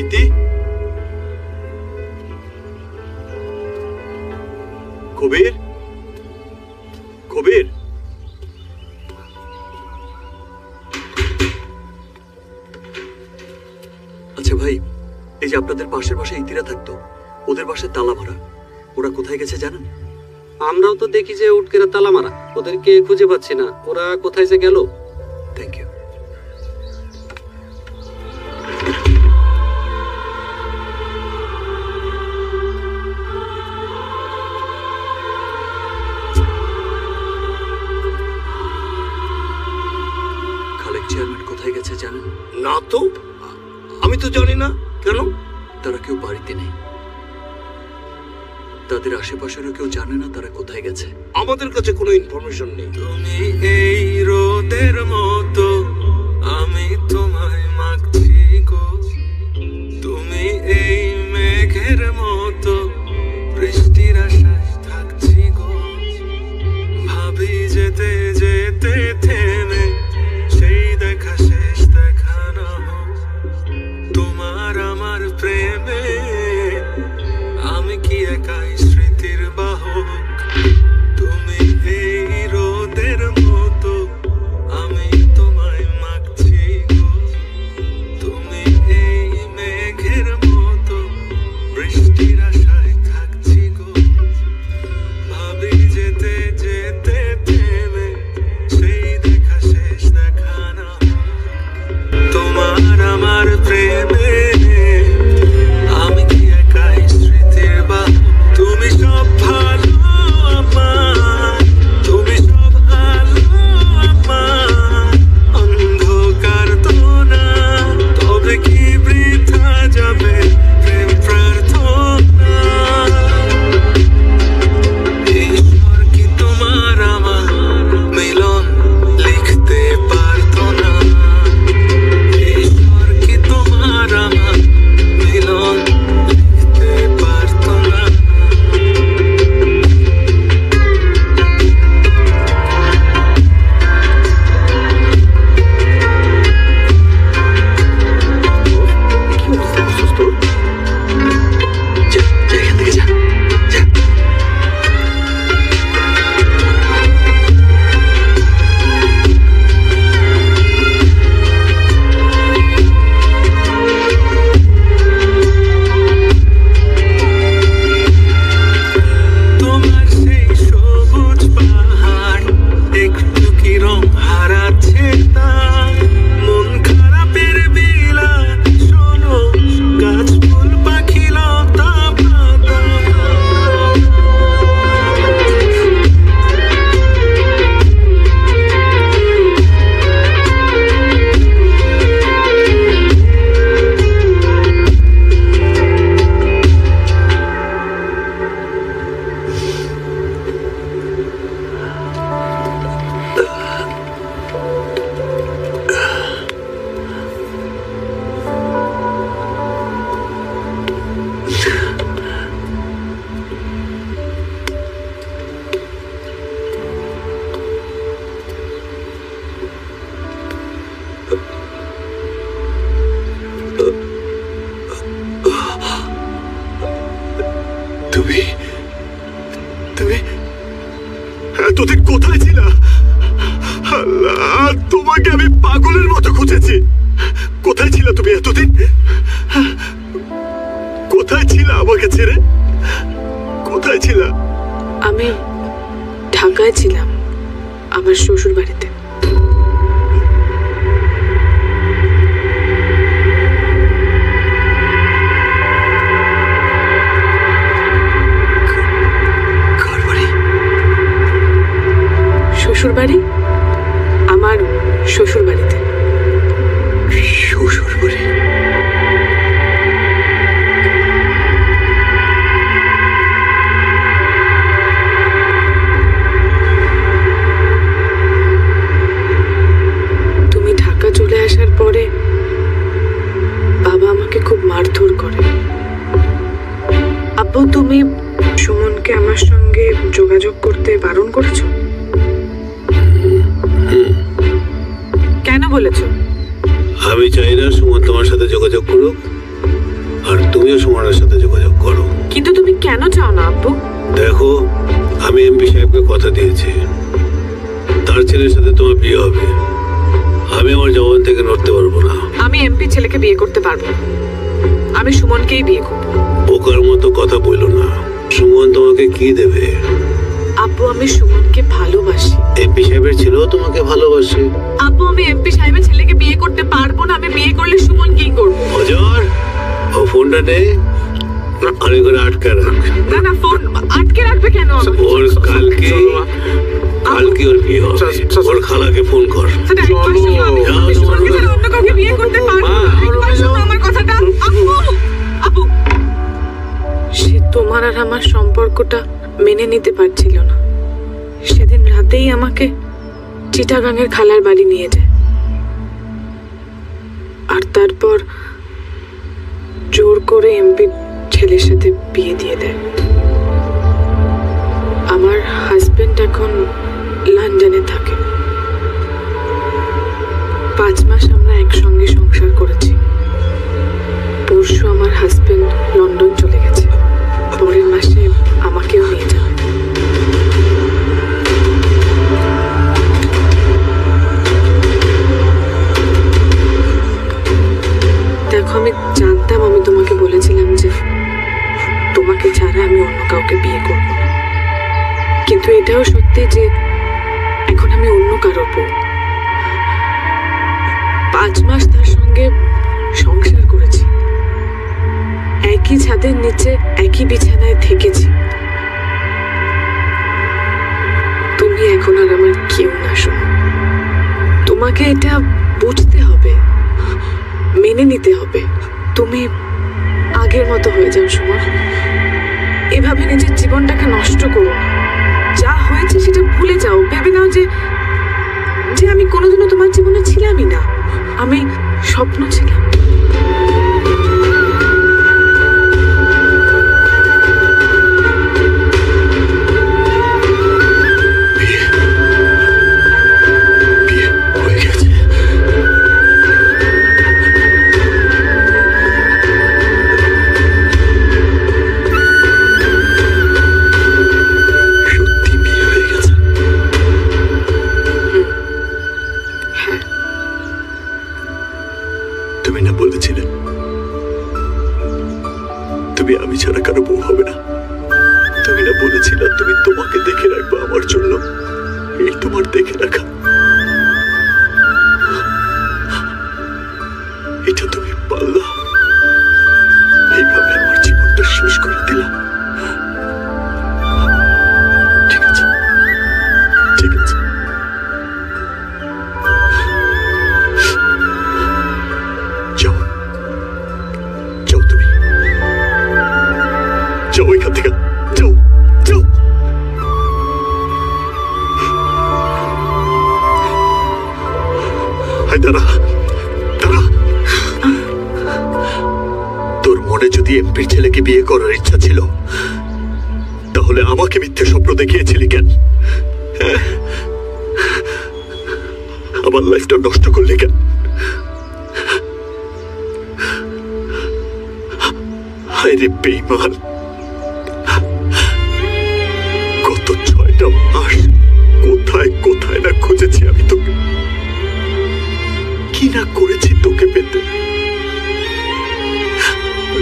ইতি, কবির, কবির, আচ্ছা ভাই, এই যে আপনাদের পাশের বাসায় ইতিরা থাকতো, ওদের বাসায় তালা মারা, ওরা কোথায় গেছে জানেন? আমরাও তো দেখি যে উটকেরা তালা মারা, ওদেরকে খুঁজে পাচ্ছি না, ওরা কোথায় যে গেল। Thank you. খালেক চেয়ারম্যান কোথায় গেছে জানেন? না তো, আমি তো জানি না। কেন? তারা কেউ বাড়িতে নেই, তাদের আশেপাশেরও কেউ জানে না তারা কোথায় গেছে। আমাদের কাছে কোনো ইনফরমেশন নেই। তুমি এই রোদের মতো, আমি তোমায় মাগছি গো। তুমি এই মেঘের মতো, বৃষ্টির আশায় থাকছি গো। ভাবি যেতে যেতে থেমে, সেই দেখা শেষ দেখা না হোক। তোমার আমার প্রেমে আমি কি একাই স্মৃতির বাহক। তুমি এই রোদের মতো, আমি তোমায় মাগছি গো। তুমি এই মেঘের মতো, বৃষ্টির আশায় থাকছি গো। ভাবি যেতে যেতে থেমে, সেই দেখা ঢাকায় ছিলাম আমার শ্বশুর বাড়িতে। শ্বশুর বাড়ি? আমার শ্বশুর বাড়িতে। শ্বশুর বাড়ি? তুমি ঢাকা চলে আসার পরে বাবা আমাকে খুব মারধর করে। আব্বু, তুমি সুমনকে আমার সঙ্গে যোগাযোগ করতে বারণ করেছো? কেন বলেছো? আমি চাই না সুমন তোমার সাথে যোগাযোগ করুক, আর তুমিও সুমনের সাথে যোগাযোগ করো। কিন্তু তুমি কেন চাও না আব্বু? দেখো, আমি এমপি সাহেবকে কথা দিয়েছি, তার ছেলের সাথে তোমার বিয়ে হবে। আমি আমার জবান থেকে নড়তে পারবো না। আমি এমপি ছেলেকে বিয়ে করতে পারবো না, আমি সুমনকেই বিয়ে করবো। বোকার মতো কথা বললো না। সুমন তোমাকে কি দেবে? আব্বু, আমি সুমনকে ভালোবাসি। এমপি সাহেবের ছেলেও তোমাকে ভালোবাসে। আব্বু, আমি এমপি সাহেবের ছেলেকে বিয়ে করতে পারবো না। আমি বিয়ে করলে সুমন কি করবো? অজর, ও ফোনটা নে, আরে করে আটকে রাখ। না না, ফোন আটকে রাখবে কেন? ওর কালকে ওর বিয়ে হবে। ওর খালাকে ফোন কর। আমি সুমনকে ছাড়া অন্য কাউকে বিয়ে করতে পারবো না। একবার শোনো আমার কথাটা। আব্বু, আব্বু, সে তোমার আর আমার সম্পর্কটা মেনে নিতে পারছিল না। সেদিন রাতেই আমাকে চিটাগাঙের খালার বাড়ি নিয়ে যায়, আর তারপর জোর করে এমপির ছেলের সাথে বিয়ে দিয়ে দেয়। আমার হাজবেন্ড এখন লন্ডনে থাকে। 5 মাস আমরা একসঙ্গে সংসার করেছি। পরশু আমার হাজবেন্ড লন্ডন চলে গেছে, পরের মাসে আমাকেও নিয়ে যাবে। দেখো, আমি জানতাম, আমি তোমাকে বলেছিলাম যে তোমাকে ছাড়া আমি অন্য কাউকে বিয়ে করব না, কিন্তু এটাও সত্যি যে এখন আমি অন্য কারোর বউ। 5 মাস তার সঙ্গে সংসার করেছি, একই ছাদের নিচে একই বিছানায় থেকেছি। তুমি এখন আর আমার কেউ না শোনো। তোমাকে এটা বুঝতে হবে, মেনে নিতে হবে। তুমি আগের মতো হয়ে যাও সুমন। এভাবে নিজের জীবনটাকে নষ্ট করো না। যা হয়েছে সেটা ভুলে যাও। ভেবে নাও যে আমি কোনোদিনও তোমার জীবনে ছিলামই না, আমি স্বপ্ন ছিলাম। তোর মনে যদি এমপির ছেলেকে বিয়ে করার ইচ্ছা ছিল, তাহলে আমাকে মিথ্যে স্বপ্ন দেখিয়েছিলি কেন? আমার লাইফটা নষ্ট করলি কেন? হায়রে বেঈমান, গত 6টা মাস কোথায় কোথায় না খুঁজেছি আমি তোকে, কি না করেছি তোকে পেতে।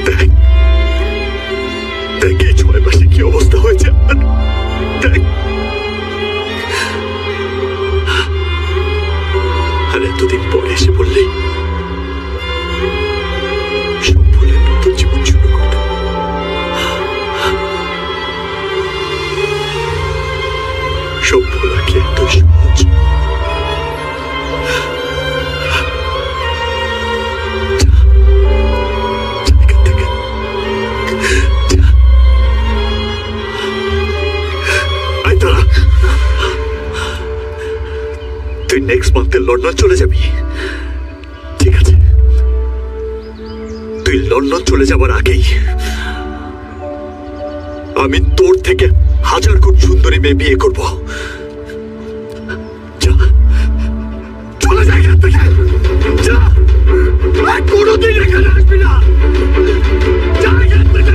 দেখ দেখ এই 6 মাসে কি অবস্থা হয়েছে। দেখ তুই নেক্সট মান্থে লন্ডন চলে যাবি, ঠিক আছে? তুই লন্ডন চলে যাবার আগেই আমি তোর থেকে 1000 গুণ সুন্দরী মেয়ে বিয়ে করব। যা, চলে যা এখান থেকে, যা, আর কোনোদিন এখানে আসবি না, যা এখান থেকে।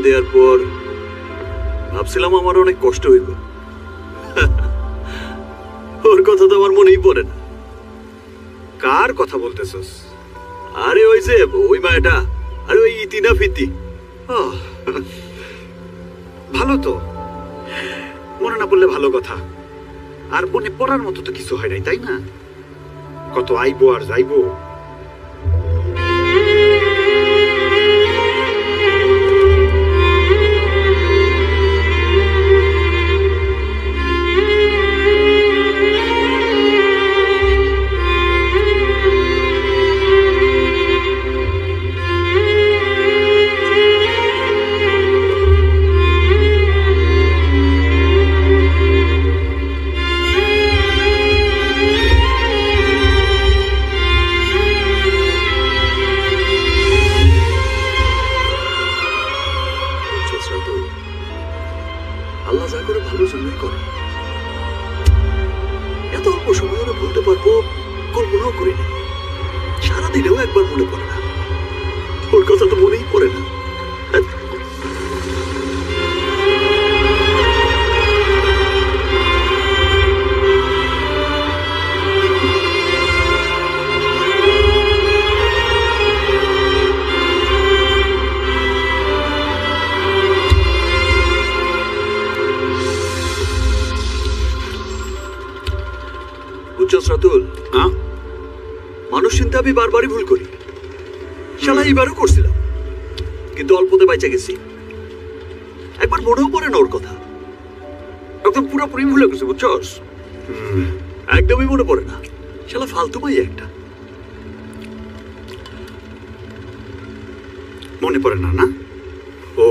দেওয়ার পর ভাবছিলাম আমার অনেক কষ্ট হইব, ওর কথা তো আমার মনেই পড়ে না। কার কথা বলতেছস? আরে ওই যে ওই মায়াটা, আরে ওই ইতিনা ফিতি। ভালো তো, মনে না পড়লে ভালো কথা। আর মনে পড়ার মতো তো কিছু হয় নাই, তাই না? কত আইবো আর যাইবো। আল্লাহ যা করে ভালো জন্যই করে। এত অল্প সময় ওরা বলতে পারবো কল্পনাও করি না। সারাদিনেও একবার মনে পড়ে না, ওর কথা তো মনেই পড়ে না। রাতুল, মানুষ চিন্তা আমি বারবারই ভুল করি। শালা এইবারও করছিলাম, কিন্তু অল্পতে বাইচা গেছি। একবার মনেও পড়ে না ওর কথা, একদম পুরোপুরি ভুলে গেছে, বুঝছস? একদমই মনে পড়ে না। শালা ফালতু মাই একটা। মনে পড়ে না? না, ও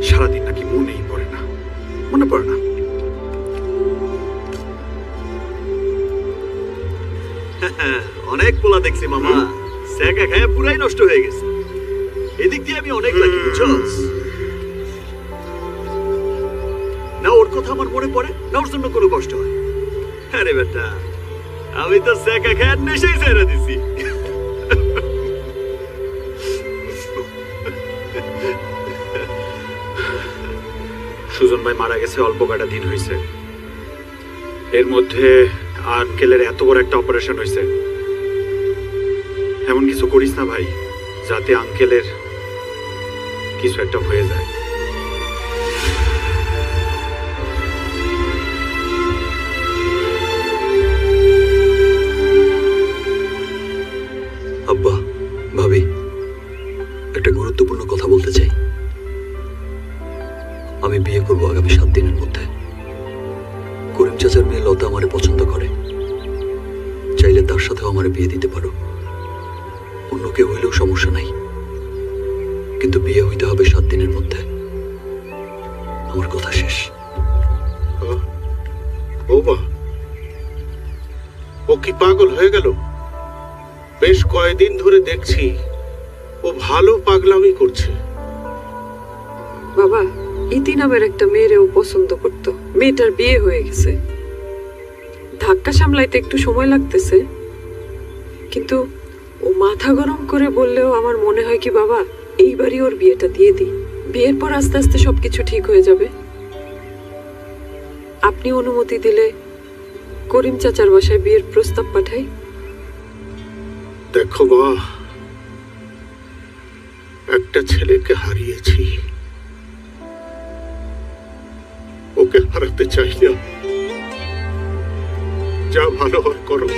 সারাদিন নাকি মনেই পড়ে না, মনে পড়ে না। অনেক পোলা দেখছি মামা, স্যাকা খায় পুরাই নষ্ট হয়ে গেছে। এদিক দিয়ে আমি অনেক লাগি, বুঝছস? না ওর কথা আমার মনে পড়ে, না ওর জন্য কোনো কষ্ট হয়। আরে বেটা, আমি তো স্যাকা খায় নেশাই ছেড়ে দিছি। সুজন ভাই মারা গেছে অল্প কটা দিন হয়েছে, এর মধ্যে আঙ্কেলের এত বড় একটা অপারেশন হয়েছে। এমন কিছু করিস না ভাই, যাতে আঙ্কেলের কিছু একটা হয়ে যায়। আব্বা, ভাবি, একটা গুরুত্বপূর্ণ কথা বলতে চাই। আমি বিয়ে করব আগামী 7 দিনের মধ্যে। করিম চাচার মেয়ে লতা আমারে পছন্দ করে, চাইলে তার সাথেও আমারে বিয়ে দিতে পারো। অন্য কেউ হইলেও সমস্যা নাই, কিন্তু বিয়ে হইতে হবে 7 দিনের মধ্যে। আমার কথা শেষ। বৌমা, ও কি পাগল হয়ে গেল? বেশ কয়েকদিন ধরে দেখছি ও ভালো পাগলামি করছে। বাবা, ইতি নামের একটা মেয়েরেও পছন্দ করত, মেয়েটার বিয়ে হয়ে গেছে। ধাক্কা সামলাইতে একটু সময় লাগতেছে, কিন্তু ও মাথা গরম করে বললেও আমার মনে হয় কি বাবা, এইবারই ওর বিয়েটা দিয়ে দিই। বিয়ের পর আস্তে আস্তে সবকিছু ঠিক হয়ে যাবে। আপনি অনুমতি দিলে করিম চাচার বাসায় বিয়ের প্রস্তাব পাঠাই। দেখো মা, একটা ছেলেকে হারিয়েছি, ওকে হারাতে চাই না। যা ভালো হয় করো।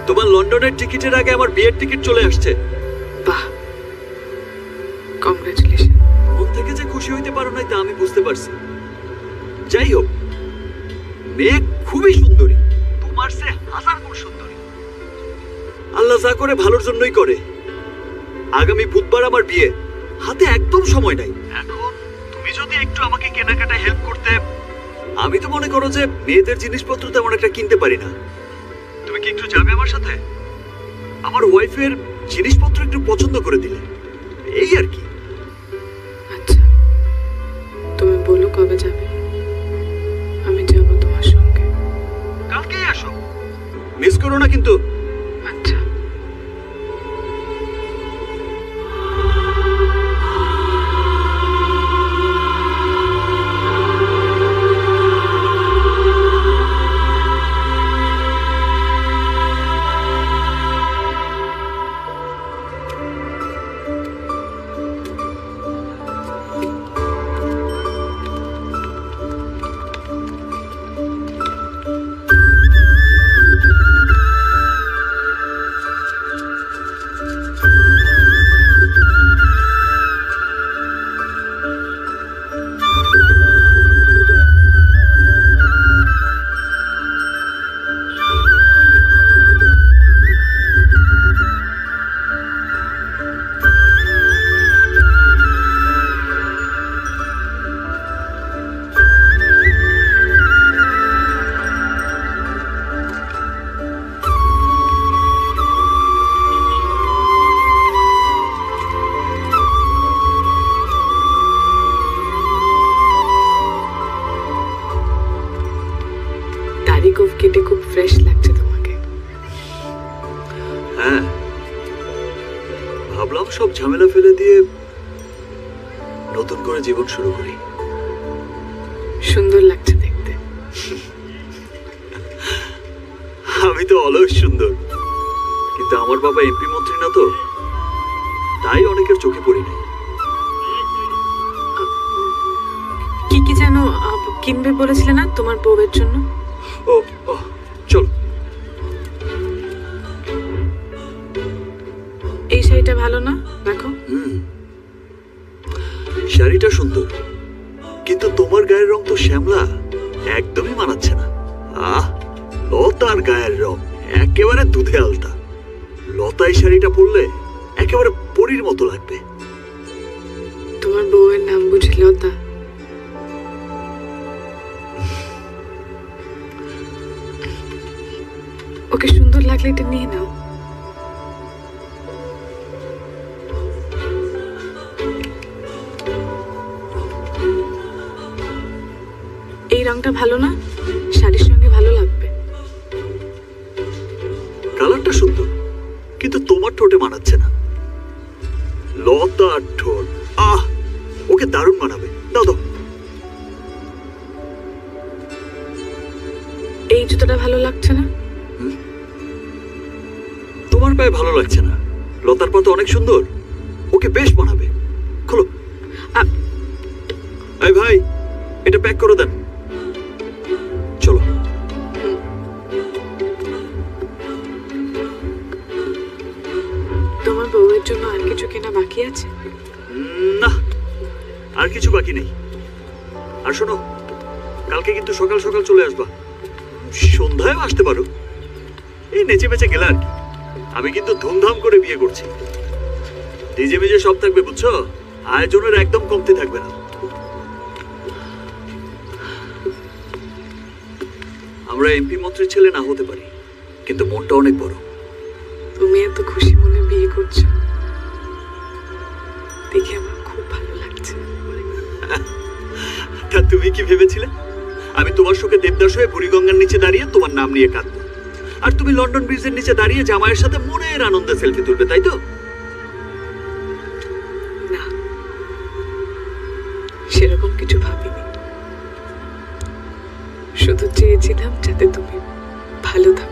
তোমার লন্ডনের টিকিটের আগে আমার বিয়ের টিকিট চলে আসছে। বাহ, কংগ্রাচুলেশন। মন থেকে যে খুশি হইতে পারো নাই তা আমি বুঝতে পারছি। যাই হোক, মেয়ে খুবই সুন্দরী, তোমার সে 1000 গুণ সুন্দরী। আল্লাহ যা করে ভালোর জন্যই করে। আগামী বুধবার আমার বিয়ে, হাতে একদম সময় নাই। এখন তুমি যদি একটু আমাকে কেনাকাটায় হেল্প করতে। আমি তো মনে করো যে মেয়েদের জিনিসপত্র তেমন একটা কিনতে পারি না। তুমি কি একটু যাবে আমার সাথে? আমার ওয়াইফের জিনিসপত্র একটু পছন্দ করে দিলে, এই আর কি। আচ্ছা, তুমি বলো কবে যাবে, আমি যাব তোমার সঙ্গে। কালকেই আসো, মিস করো না কিন্তু। আচ্ছা। কেটে খুব ফ্রেশ লাগছে তোমাকে। হ্যাঁ, ভাবলাম সব ঝামেলা ফেলে দিয়ে নতুন করে জীবন শুরু করি। সুন্দর লাগছে দেখতে। আমি তো অলস সুন্দর, কিন্তু কিন্তু আমার বাবা এমপি মন্ত্রী না তো, তাই অনেকের চোখে পড়ি নাই। কি কি যেন কিনবে বলেছিলে না তোমার বউয়ের জন্য? ও চল। এই শাড়িটা ভালো না? দেখো। শাড়িটা সুন্দর, কিন্তু তোমার গায়ের রং তো শ্যামলা, একদমই মানাচ্ছে না। লতার গায়ের রং একেবারে দুধে আলতা। লতাই শাড়িটা পরলে একেবারে পরীর মতো লাগবে। তোমার বউয়ের নাম বুঝি লতা? ওকে সুন্দর লাগলে এটা নিয়ে নাও। এই রংটা ভালো না? শাড়ির সঙ্গে ভালো লাগবে। কালারটা সুন্দর, কিন্তু তোমার ঠোঁটে মানাচ্ছে না। লতার ঠোঁট, ওকে দারুণ মানাবে। দাও দাও। এই জুতোটা ভালো লাগছে না? তোমার পায়ে ভালো লাগছে না? লতার পা তো অনেক সুন্দর, ওকে বেশ মানাবে। খোলো। এই ভাই, এটা প্যাক করে দেন। চলো। তোমার বউয়ের জন্য আর কিছু কেনা বাকি আছে? না, আর কিছু বাকি নেই। আর শোনো, কালকে কিন্তু সকাল সকাল চলে আসবা। সন্ধ্যায় আসতে পারো। এই নেচে মেচে গেলে আর কি। আমি কিন্তু ধুমধাম করে বিয়ে করছি। ডিজে মিজে সব থাকবে, বুঝছো? আয়োজনের একদম কমতি থাকবে না। আমরা এমপি মন্ত্রীর ছেলে না হতে পারি, কিন্তু মনটা অনেক বড়। তুমি এত খুশি মনে বিয়ে করছো দেখে আমার খুব ভালো লাগছে। তা তুমি কি ভেবেছিলে আমি তোমার সঙ্গে দেবদাস হয়ে বুড়িগঙ্গার নিচে দাঁড়িয়ে তোমার নাম নিয়ে কাঁদবো, আর তুমি লন্ডন ব্রিজের নিচে দাঁড়িয়ে জামাইয়ের সাথে মনের আনন্দে সেলফি তুলবে, তাই তো? না, সেরকম কিছু ভাবিনি। শুধু চেয়েছিলাম যাতে তুমি ভালো থাকো।